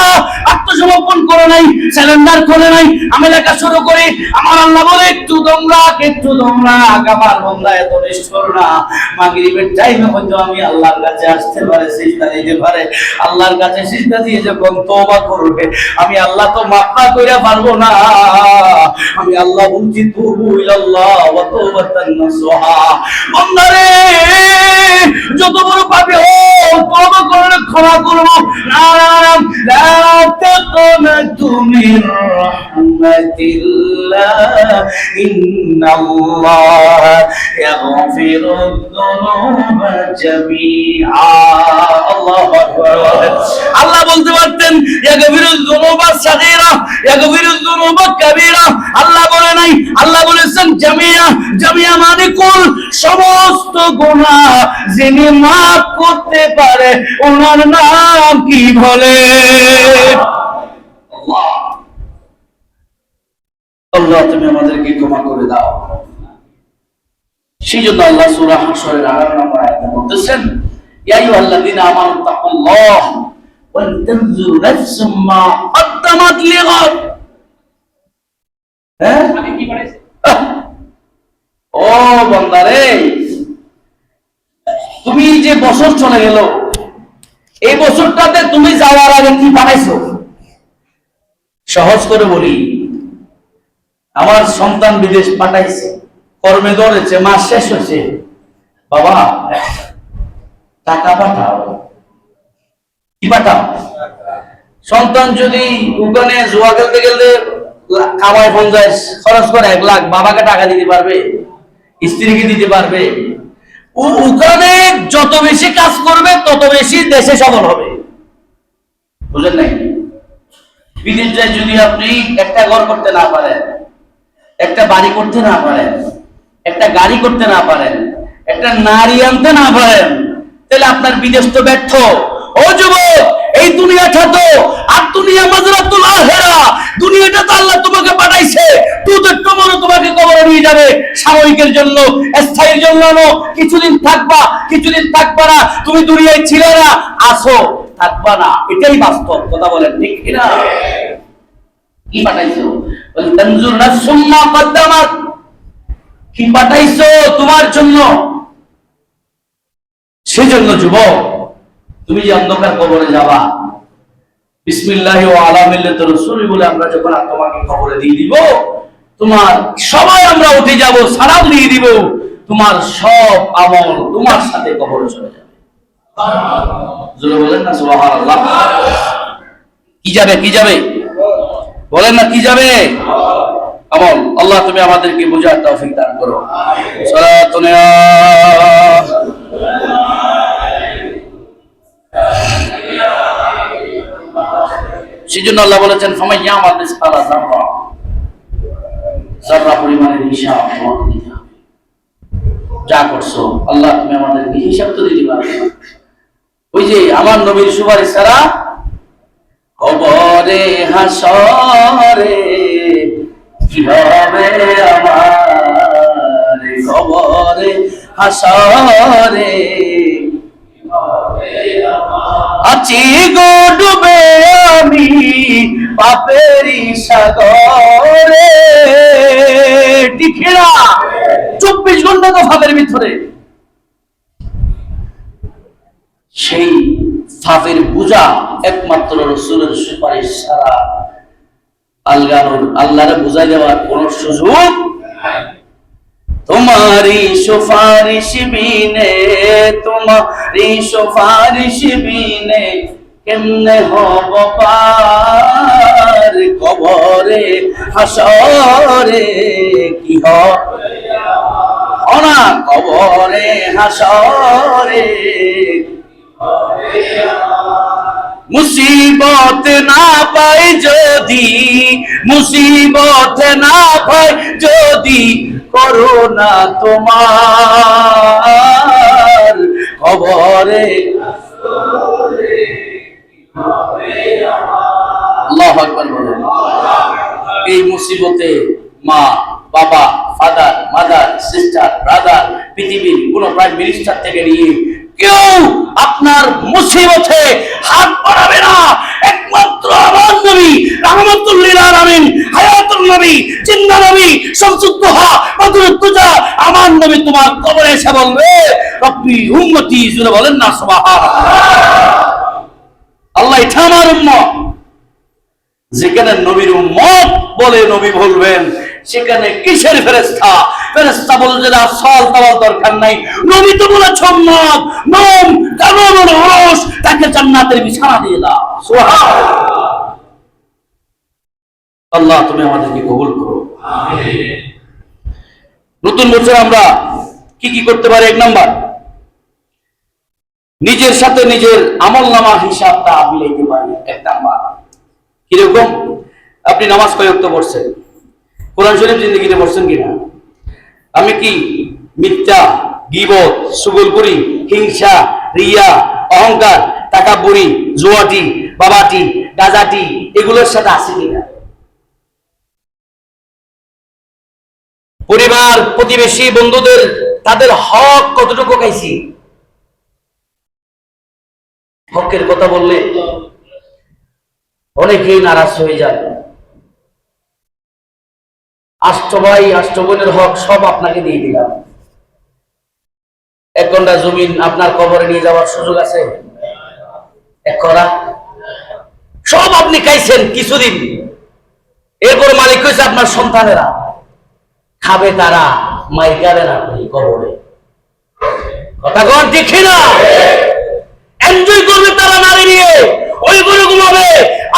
আত্মসমর্পণ করে নাই, সারেন্ডার করে নাই, আমি লেখা শুরু করি। আমার আল্লাহ বলে একটু তোমরা আমার বান্দা এত নিষ্ঠুর না, মাগরিবের টাইমে হয়তো আমি আল্লাহর কাছে আসতে পারে, সিজদা দিতে পারে। আল্লাহর কাছে সিজদা দিয়ে যখন তওবা করবে, আমি আল্লাহ তো মাফ না কইরা পারবো না। আমি আল্লাহ বলছি তুবু ইলাল্লাহ ওয়া তাওবাতান নাসুহা। বান্দারে যত বড় পাপী হোক, তওবা করলে ক্ষমা করব। না লা তাকনাতু মির রাহমাতিল্লাহ ইন্নাল্লাহ ইয়াগফিরুদ যুনুবা জামিআ। আল্লাহু আকবার। আল্লাহ বলতে পারতেন ইয়াগফিরুদ যুনুবা সাগীরা ইয়াগফিরুদ যুনুবা কাবীরা। আল্লাহ বলে নাই, আল্লাহ বলেছেন জামিআ। জামিআ মানে কুল, সমস্ত গুনাহ যিনি মাফ করতে পারে ওনার নাম কি বলে? আল্লাহ। আল্লাহ তুমি আমাদেরকে ক্ষমা করে দাও। সেই জন্য আল্লাহ সূরা হাশরের 18 নম্বর আয়াতে বলতেছেন, ইয়া আইয়ুহাল্লাযীনা আমানু তাকুল্লাহ ওয়া তানজুর নাফসুম মা কদ্দামাত লিগাদ। হ্যাঁ, আমি কি করেছি? ও বান্দারে, তুমি যে বছর চলে গেল, এই বছরটাতে তুমি যাওয়ার আগে কি বানাইছো? সহজ করে বলি, আমার সন্তান বিদেশ পাঠাইছে, কর্মে ধরেছে, মাস শেষ হয়েছে, বাবা টাকা পাঠাও। কি পাঠাও? সন্তান যদি ওখানে জুয়া খেলতে গেলে কামাই 50 খরচ করে 1 লাখ, বাবাকে টাকা দিতে পারবে? স্ত্রীকে দিতে পারবে? ওখানে যত বেশি কাজ করবে তত বেশি দেশে সফল হবে। বুঝলেন নাই? বিদেশ যায় যদি আপনি একটা ঘর করতে না পারেন, একটা বাড়ি করতে না পারেন, একটা গাড়ি করতে না পারেন, একটা নারী আনতে না পারেন, তাহলে আপনার বিদেশ তো ব্যর্থ। ও যুবক, এই দুনিয়াটা তো আর দুনিয়া মাজরাতুল আখিরা, দুনিয়াটা তো আল্লাহ তোমাকে পাঠাইছে, তুই তোমারও তোমাকে কবরে নিয়ে যাবে, সাময়িকের জন্য, স্থায়ীর জন্য না। কিছুদিন থাকবা, কিছুদিন থাকবা না। তুমি দুনিয়ায় ছিলে না, আসো, থাকবা না, এটাই বাস্তব। কথা বলেন ঠিক কিনা? কি পাঠাইছো? বল তানজুর নাফসুম মা কদ্দামাত, কি পাঠাইছো তোমার জন্য। সেজন্য যুবক, তুমি যে অন্ধকার কবরে যাবা, বিসমিল্লাহি ওয়া আলা মিল্লাতি রাসূল বলে আমরা যখন তোমাকে কবরে দিয়ে দিব, তোমার সবাই আমরা উঠে যাব, সালাম দিয়ে দিব, তোমার সব আমল তোমার সাথে কবরে চলে যাবে। জোরে বলেন না সুবহানাল্লাহ। কি যাবে? কি যাবে? বলেন না কি যাবে? আমল। আল্লাহ তুমি আমাদেরকে বুঝার তৌফিক দান করো। সালাতুন ইয়া সেজন্য আল্লাহ বলেছেন ফামাইয়া আমাল মিসকালা যাররা, যাররা পরিমাণের হিসাব তোমাকে দিতে হবে। যা করছো আল্লাহ তুমি আমাদেরকে হিসাব তো দিতে পারবে না। ওই যে আমার নবীর সুপারিশ ছাড়া কবরে হাসরে কি হবে আমার, কবরে হাসরে আছি গো ডুবে আমি পাপেরই সাগরে। ঠিক না? 24 ঘন্টা তো পাপের ভিতরে। সেই পাপের বোঝা একমাত্র রাসূলের সুপারিশ ছাড়া আল্লাহরে বুঝাই দেওয়ার কোন সুযোগ তোমারি সুপারিশ বিনে, তোমারি সুপারিশ বিনে কেমনে হব পার, কবরে হাসরে কি হবে না, কবরে হাসরে মুসিবত না পাই যদি, মুসিবত না পাই যদি করোনা তোমার, কবরে আল্লাহু আকবার বলেন। এই মুসিবতে মা, বাবা, ফাদার, মাদার, সিস্টার, ব্রাদার, পৃথিবীর কোন প্রাইম মিনিস্টার থেকে নিয়ে কেউ আপনার মুসিবতে হাত বাড়াবে না। একমাত্র আমার নবী রাহমাতুল লিল আলামিন, হায়াতুল নবী, জিন্দা নবী, শামসুদ দুহা, বদরুদ দুজা, আমার নবী তোমার কবরে এসে বলবে রব্বি উম্মতি, জুড়ে বলেন না সুবহানাল্লাহ। আল্লাহ এটা আমার উম্মত। যেখানে নবীর উম্মত বলে নবী বলবেন, সেখানে কিসের ফেরেশতা? ফেরেশতা বলছে না, সওয়াল তাওয়াল দরকার নাই, নবী তো বলেছে উম্মত, নাম কানুন রস, তাকে জান্নাতের বিছানা দিয়ে দাও। সুবহানাল্লাহ। আল্লাহ তুমি আমাদেরকে কবুল করো, আমিন। নতুন বছর আমরা কি কি করতে পারি? 1 নাম্বার, নিজের সাথে নিজের আমলনামা হিসাবটা মিলাইতে পারি। 1 নাম্বার কিরকম? আপনি নামাজ কয় ওয়াক্ত পড়ছেন? কোরআন শরীফ জিন্দেগিতে পড়ছেন কিনা? আমি কি মিথ্যা, গীবত, চুগলখড়ি, হিংসা, রিয়া, অহংকার, তাকাব্বুরি, জুয়াটি, বাবাটি, গাঁজাটি এগুলোর সাথে আছি কিনা? পরিবার, প্রতিবেশী, বন্ধুদের তাদের হক কতটুকু খাইছি? হকের কথা বললে অনেকেই নারাজ হয়ে যায়। আষ্ট ভাই, আষ্ট বোনের হক সব আপনাকে দিয়ে দিলাম, 1 ঘন্টা জমিন আপনার কবরে নিয়ে যাওয়ার সুযোগ আছে? 1 করা সব আপনি খাইছেন কিছুদিন, এরপর মালিক হয়েছে আপনার সন্তানেরা, খাবে তারা, মাই খাবেন আপনি কবরে। কথা কন ঠিক না? এনজয় করবে তারা নারী নিয়ে, ওই ঘরে ঘুমাবে।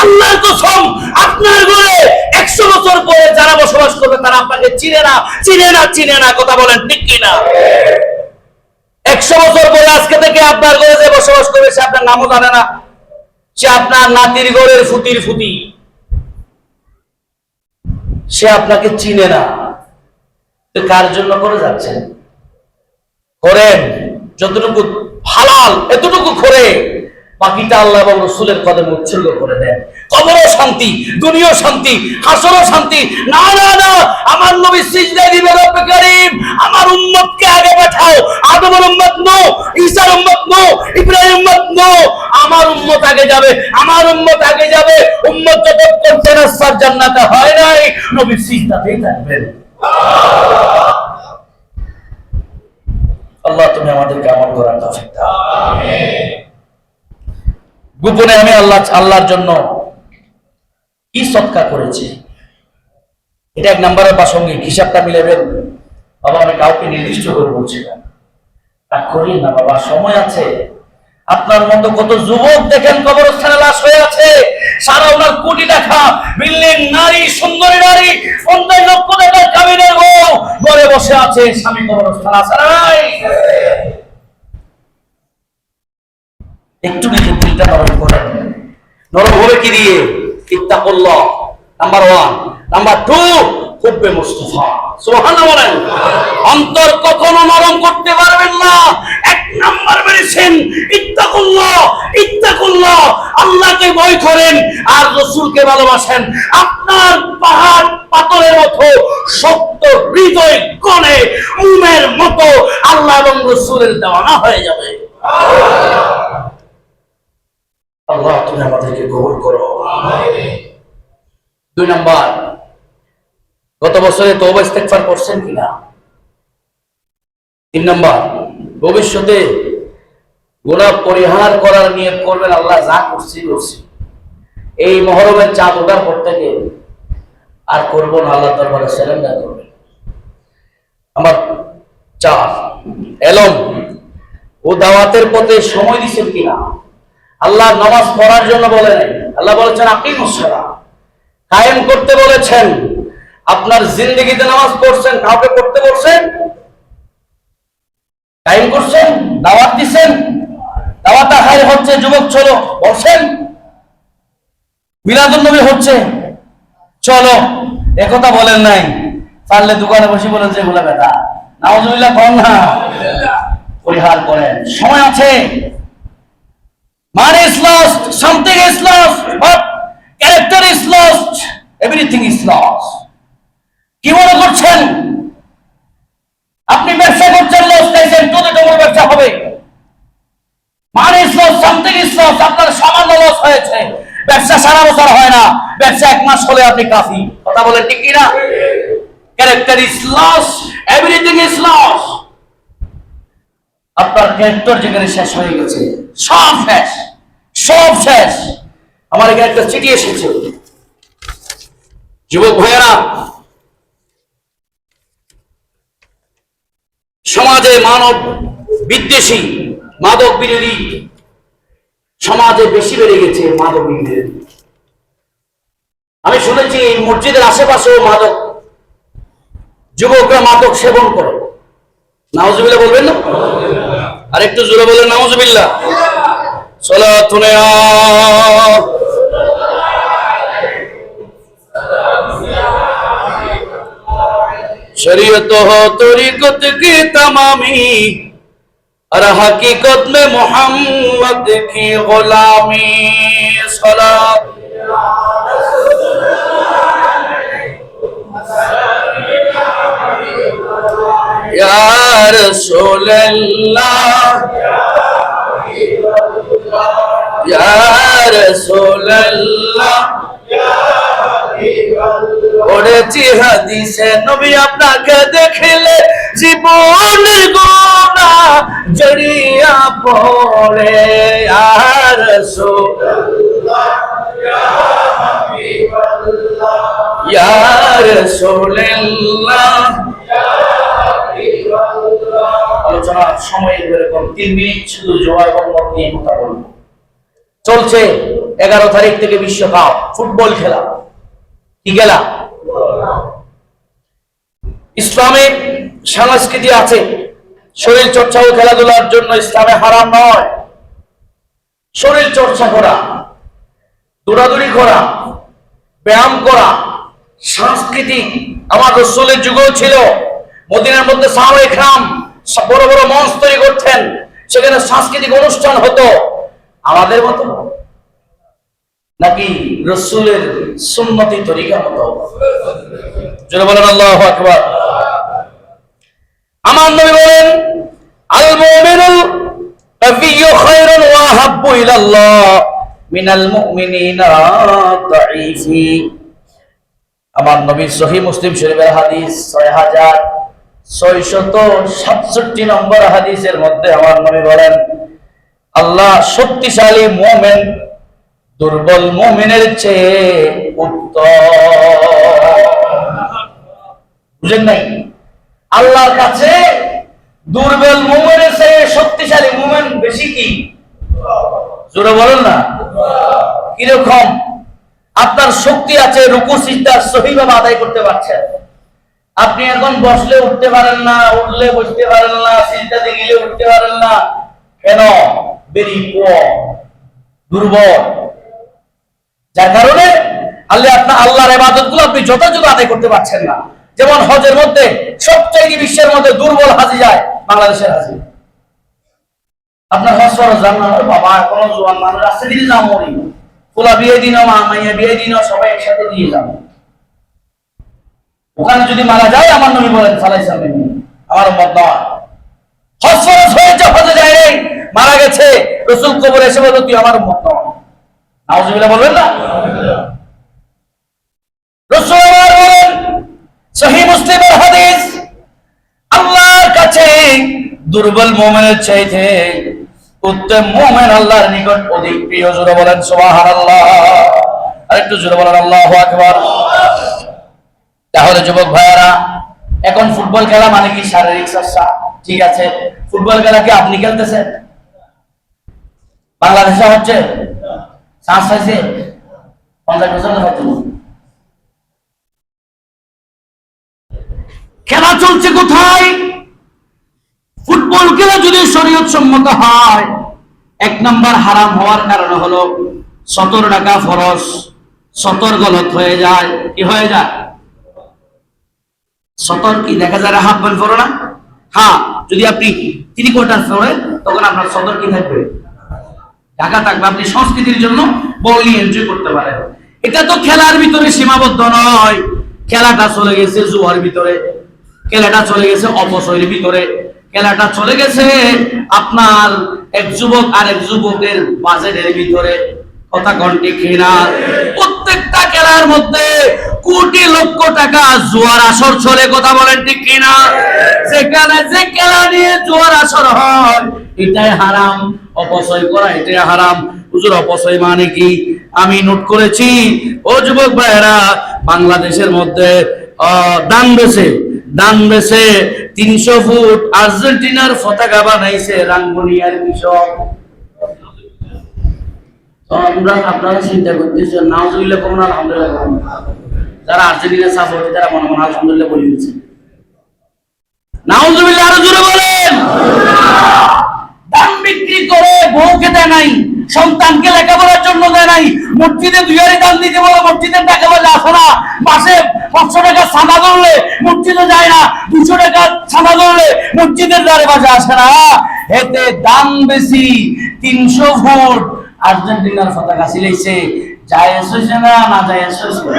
আল্লাহর কসম, আপনার ঘরে 100 বছর পরে যারা বসবাস করবে তারা আপনাকে চিনে না, চিনে না, চিনে না। কথা বলেন ঠিক কিনা? 100 বছর পরে আজকে থেকে আপনার ঘরে যে বসবাস করবে সে আপনার নামও জানে না, সে আপনার নাতির ঘরের ফুতির ফুতি, সে আপনাকে চিনে না। তো কার জন্য করে যাচ্ছেন? করেন যতটুকু হালাল এতটুকু করে, বাকিটা আল্লাহ এবং রাসূলের কদমে উৎসর্গ করে দেন। কবরও শান্তি, দুনিয়াও শান্তি, হাসরও শান্তি। না না না, আমার নবী সিজদায় দিবে, রব্বে কারীম আমার উম্মতকে আগে পাঠাও। আদমের উম্মত নো, ঈসার উম্মত নো, ইব্রাহিমের উম্মত নো, আমার উম্মত আগে যাবে, আমার উম্মত আগে যাবে। উম্মত যতক্ষণ ফেরেশতার জান্নাতে হয় নাই, নবী সিজদাতেই থাকবেন। আল্লাহ তুমি আমাদেরকে আমল করার তৌফিক দাও। আমিন। গোপনে আমি আল্লাহর জন্য কি সদকা করেছি, এটা 1 নম্বরের প্রাসঙ্গিক। হিসাবটা মিলাবেন। বাবা আমি কাউকে নির্দিষ্ট করে বলছি না, তা করি না বাবা, সময় আছে। আপনার মতো কত যুবক দেখেন কবরস্থানে লাশ হয়ে আছে, সারা ওনার কোটি টাকা বিল্ডিং, নারী, সুন্দরী নারী, 50 লক্ষ টাকার কাবিনের বউ ঘরে বসে আছে, স্বামী কবরস্থানে আছে নাই? একটু দেখে দিলটা নরম করেন। নরম হবে কি দিয়ে? ইত্তাকুল্লাহ নাম্বার 1, নাম্বার 2 হুব্বে মুস্তাফা। সুবহানাল্লাহ বলেন। অন্তর কখনো নরম করতে পারবেন না। 1 নাম্বার মেডিসিন ইত্তাকুল্লাহ, ইত্তাকুল্লাহ। আল্লাহকে ভয় করেন আর রাসূলকে ভালোবাসেন। আপনার পাহাড় পাথরের মতো শক্ত হৃদয় কোণে উমের মতো আল্লাহ এবং রাসূলের দেওয়ানা হয়ে যাবে। আল্লাহ তুমি আমাদেরকে কবুল করো। আমিন। 2 নাম্বার, গত বছরে তওবা ইস্তেগফার করছেন কিনা? 3 নাম্বার, ভবিষ্যতে গুনাহ পরিহার করার নিয়ত করবেন। আল্লাহ যা করছি করছি, এই মুহররমের চাঁদ ওঠার পর থেকে আর করব না, আল্লাহ দরবারে সারেন্ডার করবেন। আমার 4, এলম ও দাওয়াতের পথে সময় দিচ্ছেন কিনা? আল্লাহ নামাজ পড়ার জন্য বলে নাই, আল্লাহ বলেছেন আকিমুস সালাহ, কায়েম করতে বলেছেন। আপনার জিন্দেগিতে নামাজ পড়ছেন, কাউকে পড়তে বলছেন? কায়েম করছেন, দাওয়াত দিচ্ছেন, দাওয়াত আখার হচ্ছে, যুবক চলো বলছেন, মিলাদুন নবী হচ্ছে চলো, একথা বলেন নাই। পারলে দোকানে বসে বলেন যে এগুলা বেদা, নাউজুবিল্লাহ করেন না, পরিহার করেন। সময় আছে। Man is lost, something is lost, but character is lost, everything is lost. কি মনে করছেন? আপনি ব্যবসা করছেন, লস খাইছেন, যদি তোমার ব্যবসা হবে। Man is lost, something is lost, আপনার সামান্য লস হয়েছে। ব্যবসা সারা বছর হয় না, ব্যবসা 1 মাস হলে আপনি কাফি। কথা বলেন ঠিক কিনা? Character is lost, everything is lost. আপনার ক্যারেক্টার যেখানে শেষ হয়ে গেছে, সব শেষ, সব শেষ। আমার এখানে একটা চিঠি এসেছে, যুবক ভাইয়েরা, সমাজে মানব বিদ্বেষী, মাদক বিরোধী সমাজে বেশি বেড়ে গেছে। মাদক বিরোধী আমি শুনেছি এই মসজিদের আশেপাশেও মাদক, যুবকরা মাদক সেবন করে। নাউজুবিল্লাহ বলবেন না? আর একটু জোরে বলেন নাউজুবিল্লাহ। সালাতুন शरीयत हो तरीकत की तमामी और हकीकत में मोहम्मद की गुलामी। सलात या रसूल अल्लाह, या रसूल अल्लाह, পড়েছি হাদিসে নবী আপনাকে দেখলে জীবনের গুনাহ জড়িয়া পড়ে। ইয়া রাসূলুল্লাহ, ইয়া হাবিবাল্লাহ, ইয়া রাসূলুল্লাহ, ইয়া হাবিবাল্লাহ। আলোচনার সময় এরকম 3 মিনিট শুধু জোয়ার বন্ধ নিয়ে কথা বলবো। চলছে 11 তারিখ থেকে বিশ্বকাপ ফুটবল খেলা। কি খেলা? ইসলামে সংস্কৃতি আছে, শরীর চর্চা ও খেলাধুলার জন্য ইসলামে হারাম নয়। শরীর চর্চা করা, দৌড়াদৌড়ি করা, ব্যায়াম করা সাংস্কৃতিক আমার রাসূলের যুগেও ছিল। মদিনার মধ্যে সাহাবায়ে কেরাম বড় বড় মঞ্চ তৈরি করতেন, সেখানে সাংস্কৃতিক অনুষ্ঠান হতো। আমাদের মতো নাকি রাসূলের সুন্নতি তরিকা মতো? জোরে বলেন আল্লাহু আকবার। আমার নবী বলেন, আল মুমিনুল কাফিয়্যু খায়রুন ওয়া আহাব্বু ইলাল্লাহ মিনাল মুমিনিনা দাঈফি। আমার নবী সহিহ মুসলিম শরীফের হাদিস 6667 নম্বর হাদিসের মধ্যে আমার নবী বলেন, আল্লাহ শক্তিশালী মুমিন দুর্বল মুমিনের চেয়ে উত্তম। বুঝেন নাই? আল্লাহর কাছে দুর্বল মুমিনের চেয়ে শক্তিশালী মুমিন বেশি কি? জোরে বলেন না। কিরকম? আপনার শক্তি আছে, রুকু সিজদা সহিভাবে আদায় করতে পারছেন। আপনি এখন বসলে উঠতে পারেন না, উঠলে বসতে পারেন না, সিজদাতে গেলে উঠতে পারেন না। কেন? ভেরি পুয়ার, দুর্বল। যার কারণে আল্লাহর ইবাদতগুলো আপনি যথাযথ আদায় করতে পারছেন না। যেমন হজের মধ্যে সবচেয়ে বিশ্বের মধ্যে দুর্বল হাজি যায় বাংলাদেশের হাজি। আপনার হজ ফরজ জানা বাবা, কোন জোয়ান মানুষ রাস্তা দিয়ে যাও, মরি ফুলা বিয়ে দিন, মাইয়া বিয়ে দিন, সবাই একসাথে দিয়ে যাও। ওখানে যদি মারা যায়, আমার নবী বলেন সালাই সাল্লাম, আমার উম্মত নয়। হজ ফরজ হয়েছে, হজে যায় নাই, মারা গেছে, রাসূল কবরে এসে বলল তুই আমার উম্মত নয়। নাউজুবিল্লাহ বলবেন না? রাসূল বলেন, সহিহ মুসলিমের হাদিস, আল্লাহর কাছে দুর্বল মুমিনের চাইতে উত্তম মুমিন আল্লাহর নিকট অধিক প্রিয়। জোরে বলেন সুবহানাল্লাহ। আরেকটু জোরে বলেন আল্লাহু আকবার। তাহলে যুবক ভাইয়ারা, এখন ফুটবল খেলা মানে কি শারীরিক চর্চা, ঠিক আছে। ফুটবল খেলা কি আপনি খেলতেছেন? বাংলাদেশে হচ্ছে চান্স হয়েছে 50% হচ্ছে। খেলা চলছে কোথায়? ফুটবল খেলা যদি শরীয়ত সম্মত হয়, এক নাম্বার হারাম হওয়ার কারণ হলো 17 টাকা ফরজ, 17 গলত হয়ে যায়। কি হয়ে যায়? 17 কি দেখা যায় হাফ বল ফরো না? হ্যাঁ, যদি আপনি 3 কোয়ার্টার ফোরেন তখন আপনার 17 কি থাকবে? ঢাকা থাকবে। আপনি সংস্কৃতির জন্য বল নিয়ে এনজয় করতে পারেন। এটা তো খেলার ভিতরে সীমাবদ্ধ নয়। খেলাটা চলে গেছে জুয়ার ভিতরে, খেলাটা চলে গেছে অপচয়ের ভিতরে, খেলাটা চলে গেছে আপনার এক যুবক আর এক যুবকের বাজেটের ভিতরে। কথা কন্টি কিনা? প্রত্যেকটা খেলার মধ্যে কোটি লক্ষ টাকা জুয়ার আসর চলে। কথা বলেন ঠিক কিনা? সেখানে যে খেলা নিয়ে জুয়ার আসর হয় এটাই হারাম, অপচয় করা এটাই হারাম। হুজুর অপচয় মানে কি? আমি নোট করেছি ও যুবক ভাইরা, বাংলাদেশের মধ্যে দান বেছে 300 ফুট আর্জেন্টিনার পতাকা বানাইছে রাঙ্গুনিয়ার কৃষক। আপনারা চিন্তা করতেছেন, নাউজুবিল্লাহ কোন আলহামদুলিল্লাহ কোন। যারা আর্জেন্টিনা সাপোর্ট তারা মনে মনে আলহামদুলিল্লাহ বলে দিচ্ছে। নাউজুবিল্লাহ আরো জোরে বলেন। দান বিক্রি করে বউকে দেয় নাই, সন্তানকে লেখাপড়ার জন্য দেয় নাই, মসজিদে 2 দান দিতে বলে মসজিদের টাকা বলে আসো না, মাসে 500 টাকা চাঁদা করলে মসজিদে যায় না, 200 টাকা চাঁদা করলে মসজিদের দ্বারে বাজে আসে না। এতে দাম বেশি 300 ফুট আর্জেন্টিনার পতাকা সিলাইছে। জায়েজ হইছে না না জায়েজ হইছে?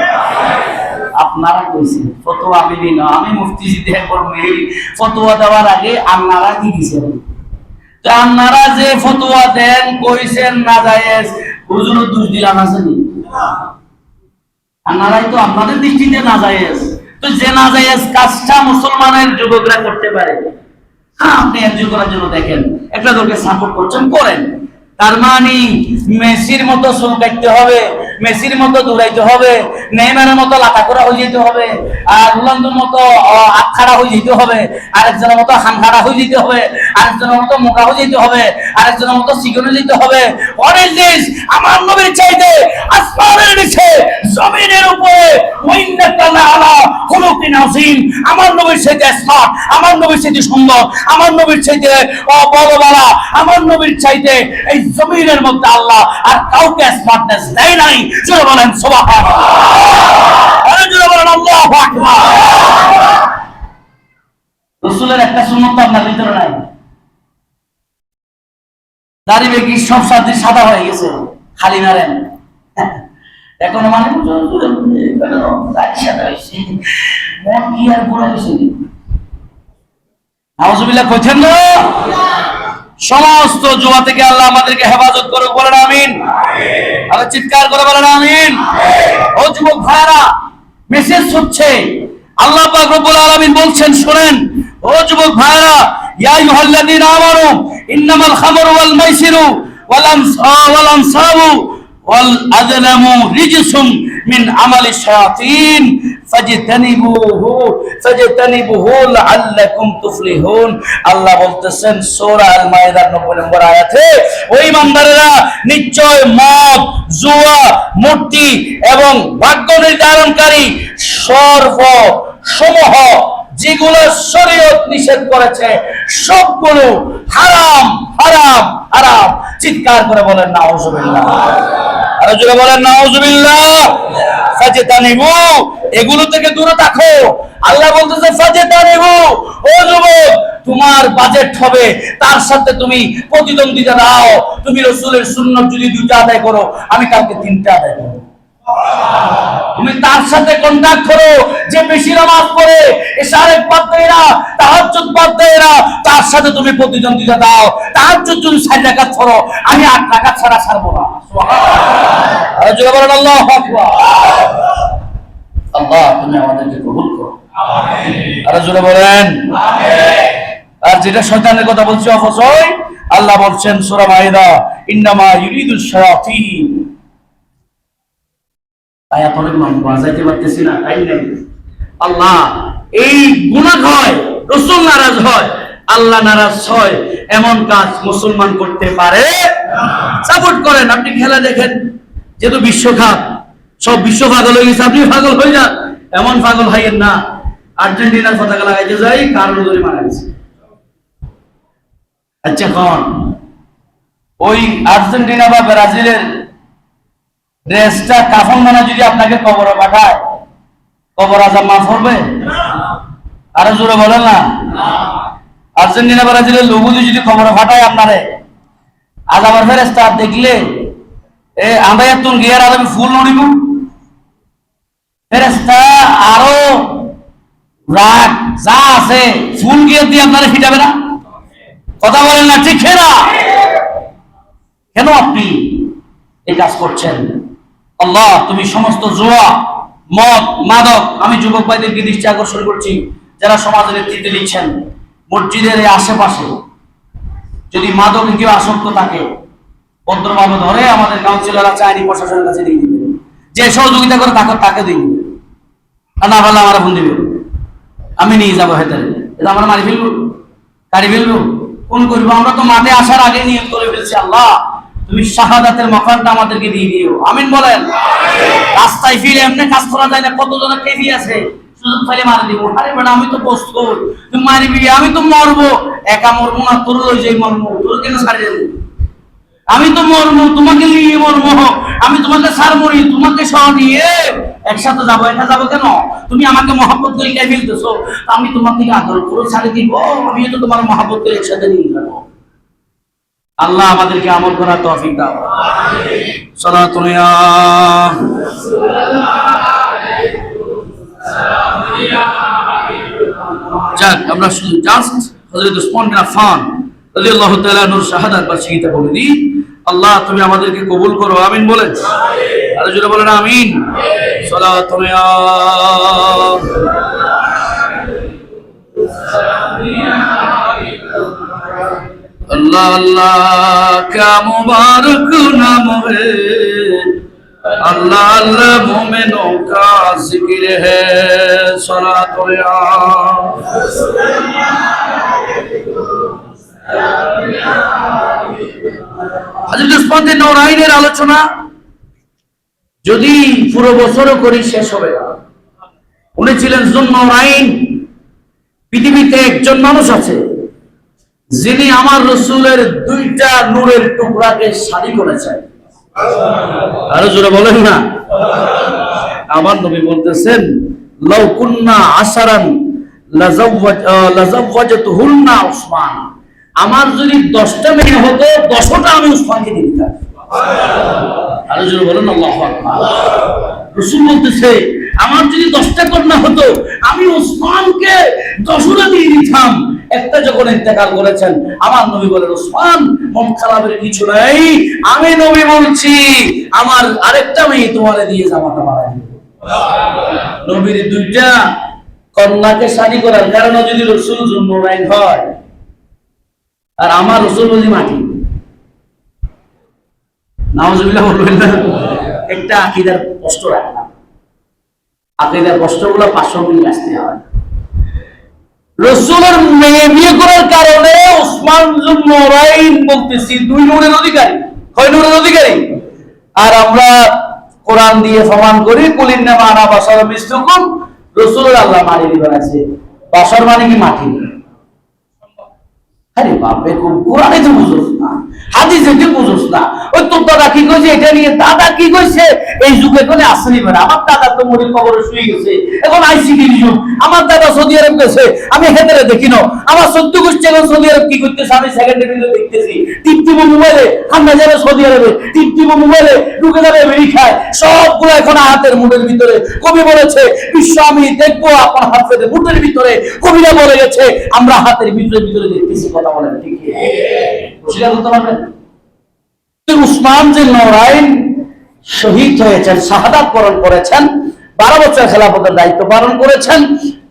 আপনারা কইছেন, ফতোয়া আমি দিই না, আমি মুফতি জিদে করব। এই ফতোয়া দেওয়ার আগে আপনারা কি দিছেন? তো আপনারা যে ফতোয়া দেন কইছেন না জায়েজ, হুজুর দোষ দিলাম আছে নি? আপনারাই তো আপনাদের দৃষ্টিতে না জায়েজ। তো যে না জায়েজ কাজটা মুসলমানের যুবকরা করতে পারে, হ্যাঁ আপনি এনজয় করার জন্য দেখেন, একটা দলকে সাপোর্ট করছেন করেন, তার মানে মেসির মতো চুল কাটতে হবে, মেসির মতো দৌড়াইতে হবে, নেইমারের মতো লাতা করা হয়ে যেতে হবে, আর রোনালদোর মতো আখাড়া হয়ে যেতে হবে, আরেকজনের মতো হানখাড়া হয়ে যেতে হবে, আরেকজনের মতো মোটা হয়ে যেতে হবে, আরেকজনের মতো সিগনে যেতে হবে। What is this? আমার নবীর চাইতে আসমানের নিচে জমিনের উপরে ওয়াইন্নাকা লাআলা খুলুকিন আযীম, আমার নবীর চাইতে স্মার্ট, আমার নবীর চাইতে সুন্দর, আমার নবীর চাইতে বড়বালা, আমার নবীর চাইতে এই জমিনের মধ্যে আল্লাহ আর কাউকে স্মার্টনেস দেয় নাই। জোরে বলেন সুবহানাল্লাহ, আরে জোরে বলেন আল্লাহু আকবার। রাসূলের একটা সুন্নাত আপনার ভিতরে নাই। দাড়ি বেকি সব সাদা হয়ে গেছে, খালি মারেন এখন মানে মন কি আর বুড়া হয়েছে? নাউজুবিল্লাহ কইছেন না? সমস্ত জুয়া থেকে আল্লাহ আমাদেরকে হেফাজত করুক, বলেন আমিন। আল্লাহ চিৎকার করে বলেন আমিন। ও যুবক ভাইরা, মেসেজ হচ্ছে আল্লাহ পাক রব্বুল আলামিন বলছেন, শুনেন ও যুবক ভাইরা, ইয়া আইয়ুহাল্লাযীনা আমানু ইন্নামাল খামরু ওয়াল মাইসিরু ওয়াল আনসাবু ওয়াল আযলামু রিজসুম মিন আমালি শায়াতিন ফাজতানিবুহু লাআল্লাকুম তুফলিহুন। আল্লাহ বলতেছেন সূরা আল মাইদার 90 নম্বর আয়াতে, ওই ইমানদারেরা নিশ্চয় মদ, জুয়া, মূর্তি এবং ভাগ্য নির্ধারণকারী সর্বসমূহ যেগুলো শরীয়ত নিষেধ করেছে সবগুলো হারাম হারাম হারাম। চিৎকার করে বলেন নাউজুবিল্লাহ, আর জোরে বলেন নাউজুবিল্লাহ। ফাজতানিবু, এগুলো থেকে দূরে থাকো। আল্লাহ বলতেছে ফাজতানিবু, ও যুবক তোমার বাজেট হবে, তার সাথে তুমি প্রতিদ্বন্দ্বিতা দাও। তুমি রাসূলের সুন্নাত যদি 2টা আদায় করো, আমি কালকে 3টা আদায় করব। তুমি তার সাথে কন্টাক্ট করো যে বেশি নামাজ পড়ে, ইশারে বাদ দেয় না, তাহাজ্জুদ বাদ দেয় না, তার সাথে তুমি প্রতিদ্বন্দ্বিতা দাও। তাহাজ্জুদ যদি 4 রাকাত পড়ো, আমি 8 রাকাত ছাড়া ছাড়বো না। সুবহানাল্লাহ, আর জোরে বলেন আল্লাহু আকবার। আল্লাহ তুমি আমাদেরকে কবুল করো, আমিন। আর জোরে বলেন আমিন। আর যেটা শয়তানের কথা বলছি অবশ্যই আল্লাহ বলছেন সূরা মাইদা, ইন্নামা ইউরিদুশ শায়াতিন। আয়াত অনেক লম্বা, বাজাইতে পারতেছি না, তাই নাই। আল্লাহ এই গুনাহ হয়, রাসূল নারাজ হয়, আল্লাহ নারাজ হয়, এমন কাজ মুসলমান করতে পারে না। সাপোর্ট করেন, আপনি খেলা দেখেন, যেহেতু বিশ্বকাপ, সব বিশ্ব পাগল হয়ে গেছে, আপনি পাগল হয়ে যান, এমন পাগল হইয়েন না। আর্জেন্টিনার পতাকা লাগাইতে যাই, কারণ ধরে মারা গেছে। আচ্ছা কোন ওই আর্জেন্টিনা বা ব্রাজিলের ড্রেসটা কাফন বানা যদি আপনাকে কবরে পাঠায়, কবর আযাব মাফ হবে? আরো জোরে বলেন না। আর্জেন্টিনা ব্রাজিলের লোগো যদি কবরে পাঠায় আপনারে, আযাবের ফেরেশতা দেখলে আমরা এতন গিয়ার আর আমি ফুল নড়িব, ফেরেশতা আরো রাগ যা আছে ফুল গিয়ার দিয়ে আপনারা ফিটাবে না? কথা বলেন না, ঠিক না? কেন আপনি এই কাজ করছেন? আল্লাহ তুমি সমস্ত জুয়া, মদ, মাদক, আমি যুবক ভাইদেরকে দৃষ্টি আকর্ষণ করছি যারা সমাজের নেতৃত্বে নিচ্ছেন, মসজিদের এই আশেপাশে যদি মাদক কেউ আসক্ত থাকে, ভদ্রভাবে ধরে আমাদের কাউন্সিলররা আইনি প্রশাসনের কাছে দিয়ে দিবে, যে সহযোগিতা করে তাকে দিয়ে দিবে, আর না বললে আমার ফোন দিবে, আমি নিয়ে যাবো ভেতরে, এটা আমরা মারি ফেলবো, কারি ফেলবো, কোন করবো? আমরা তো মাঠে আসার আগে নিয়ত করে ফেলছি, আল্লাহ তুমি শাহাদাতের মাকামটা আমাদেরকে দিয়ে দিও, আমিন বলেন। রাস্তায় ফিরে এমনি কাজ করা যায় না, কতজনের কেফি আছে, সুযোগ পাইলে মারি দিব। আরে বেটা আমি তো প্রস্তুত, তুমি মারিবি, আমি তো মরবো, একা মরবো না, তোর লই যাই মরবো, তোর কেন ছাড়ি দেবো? আমি তো মরবো, তোমাকে নিয়ে মরবো, আমি তোমাকে ছাড় মরি, তোমাকে সহ নিয়ে একসাথে যাবো। একা যাবো কেন? তুমি আমাকে মহব্বত করে কে ফেলতেছো, আমি তোমাকে আদর করে ছাড়ি দিব, আমি তো তোমার মহব্বত করে একসাথে নিয়ে যাবো। আল্লাহ আমাদেরকে আমল করার তৌফিক দাও, আমিন। সালাতুল ইয়া যাক, আমরা শুধু জাস্ট হযরত উসমান বিন আফফান রাদিয়াল্লাহু তাআলা নূর শাহাদাত বার্ষিকীতে বলে দিই, আল্লাহ তুমি আমাদেরকে কবুল করো, আমিন বলেন। আর জোরে বলেন আমিন। সালাতুল ইয়া अल्लाह अल्लाह क्या मुबारक नाम है, अल्लाह अल्लाह मोमिनों का जिक्र है। सलात और হযরত উসমান বিন নূরাইনের আলোচনা যদি পুরো বছরও করি শেষ হবে না। উনি ছিলেন যুন-নূরাইন। পৃথিবীতে একজন মানুষ আছে যিনি আমার রাসূলের দুইটা নূরের টুকরাকে শাদী করেছেন। আরো জোরে বলেন না। আমার নবী বলতেছেন, লাউ কুন্না আশারান লাযাওয়াজতুহুন্না উসমান। আমার যদি 10টা মেয়ে হতো 10টা আমি উসমানকে দিয়ে দিতাম। আরো জোরে বলেন আল্লাহু আকবার। রাসূল বলতেছে, আমার যদি 10টা কন্যা হতো আমি উসমানকে 10টা দিয়ে দিতাম। একটা যখন ইন্তেকাল করেছেন, আমার নবী বলেন, উসমান মন খারাপের কিছু নাই, আমি নবী বলছি আমার আরেকটা মেয়ে তোমারে দিয়ে জামাটা বাড়াই দেব। নবীর দুইটা কন্যাকে শাদী করার কারণে যদি রাসূল যুন-নূরাইন হয় আর আমার রাসূল যদি মাটি, নাউজুবিল্লাহ বলবেন না। একটা আকীদার কষ্ট রাখলাম, আকীদার কষ্টগুলো 500 মিনিট আসতে হয়। রাসূলের মেয়ে বিয়ে করার কারণে উসমান যুন-নূরাইন বলতেছি 2 নূরের অধিকারী। কয় নূরের অধিকারী? আর আমরা কোরআন দিয়ে প্রমাণ করি, কুলিন্না মানা বাশার মিসলুকুম। রাসূলের আল্লাহ মাটি দিবেন আছে, বাশার মানে কি মাটি? আরে বাপরে, কোরআনে তো বুঝোস না, হাদিসে তো বুঝোস না। ওই তোর দাদা কি কইছে এটা নিয়ে, দাদা কি কইছে এই যুগে কোনে আসেনি মানে। আমার দাদা তো মরির কবরে শুয়ে গেছে, এখন আইসিডি যুগ। আমার দাদা সৌদি আরব গেছে, আমি হেদারে দেখি না। আমার 14 গোষ্ঠী এখন সৌদি আরব কি করতেছে আমি সেকেন্ডে ভিডিও দেখতেছি। টিপটিপ মোবাইলে আমরা যাবে সৌদি আরবে, টিপটিপ মোবাইলে ঢুকে যাবে আমেরিকায়, সবগুলো এখন হাতের মুঠের ভিতরে। কবি বলেছে, বিশ্ব আমি দেখবো আপনার হাতের মুঠের ভিতরে। কবিরা বলে গেছে, আমরা হাতের ভিতরে ভিতরে দেখতেছি। কথা বলেন ঠিক কি? স্বীকার করতে পারবেন? উসমান যুন-নূরাইন শহীদ হয়েছেন, শাহাদাত বরণ করেছেন। 12 বছর খেলাফতের দায়িত্ব পালন করেছেন।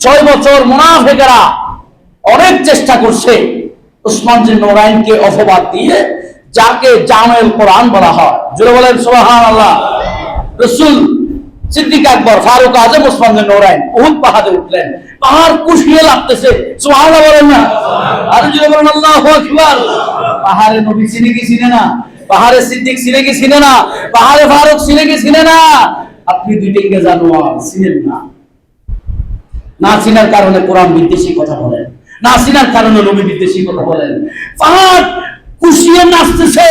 6 বছর মুনাফিকরা অনেক চেষ্টা করছে উসমান যুন-নূরাইনকে অপবাদ দিয়ে, যাকে জামেল কোরআন বলা হয়। জোরে বলেন সুবহানাল্লাহ। রাসূল, সিদ্দিক আকবর, ফারুক আজম, উসমান যুন-নূরাইন উহুদ পাহাড়ে উঠলেন। পাহাড় কুশিয়ে লাগতেছে, সুবহানাল্লাহ বলেন না। আর জোরে বলেন আল্লাহু আকবার। পাহাড়ে নবী চিনে কি চিনে না? পাহাড়ে সিদ্দিক চিনে কি চিনে না? পাহাড়ে ফারুক চিনে কি চিনে না? আপনি দুইটাকে জানোয়ার চিনেন না। না চিনার কারণে কোরআন বিদ্বেষী কথা বলেন, না চিনার কারণে নবী বিদ্বেষী কথা বলেন। পাহাড় কুশিয়ে নাচতেছে,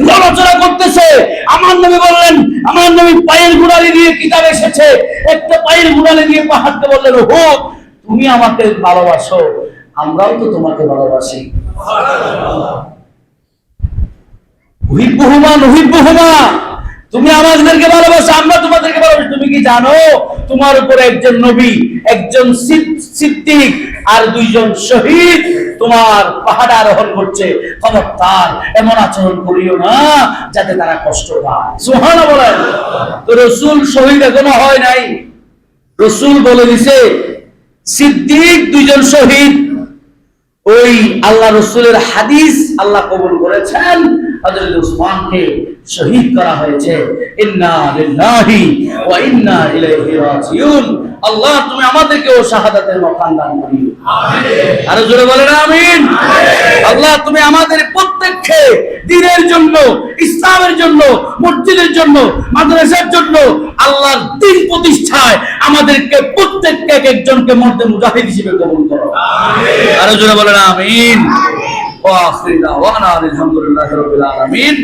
নড়াচড়া করতেছে। আমার নবী বললেন, আমার নবী পায়ের গোড়ালি দিয়ে কিতাব এসেছে, একটা পায়ের গোড়ালি দিয়ে পাহাড়কে বললেন, হোক তুমি আমাকে ভালোবাসো, আমরাও তো তোমাকে ভালোবাসি। উহিব্বুহুমা নুহিব্বুহুমা, তুমি আমাদেরকে ভালোবাসো, আমরা তোমাদেরকে ভালোবাসি। তুমি কি জানো তোমার উপরে একজন নবী, একজন সিদ্দিক আর 2 জন শহীদ তোমার পাহাড়ে আরোহণ করছে। খবরদার এমন আচরণ করিও না যাতে তারা কষ্ট পায়। সুবহানাল্লাহ বলেন। তো রাসূল শহীদ এখনো হয় নাই, রাসূল বলে দিছে সিদ্দিক 2 জন শহীদ। ওই আল্লাহ রাসূলের হাদিস আল্লাহ কবুল করেছেন, হযরত উসমানকে শহীদ করা হয়েছে। ইন্না লিল্লাহি ওয়া ইন্না ইলাইহি রাজিউন। আল্লাহ তুমি আমাদেরকে ও শাহাদাতের মাকাম দান করিও। আমিন। আর জোরে বলেন আমিন। আল্লাহ তুমি আমাদের প্রত্যেককে দ্বীনের জন্য, ইসলামের জন্য, মসজিদের জন্য, মাদ্রাসার জন্য, আল্লাহর দ্বীন প্রতিষ্ঠায় আমাদেরকে প্রত্যেককে একজনকে মধ্যে মুজাহিদ হিসেবে কবুল করো। আমিন। আর জোরে বলেন আমিন। ওয়া আখিরু দাওয়ানা আলহামদুলিল্লাহি রাব্বিল আলামিন।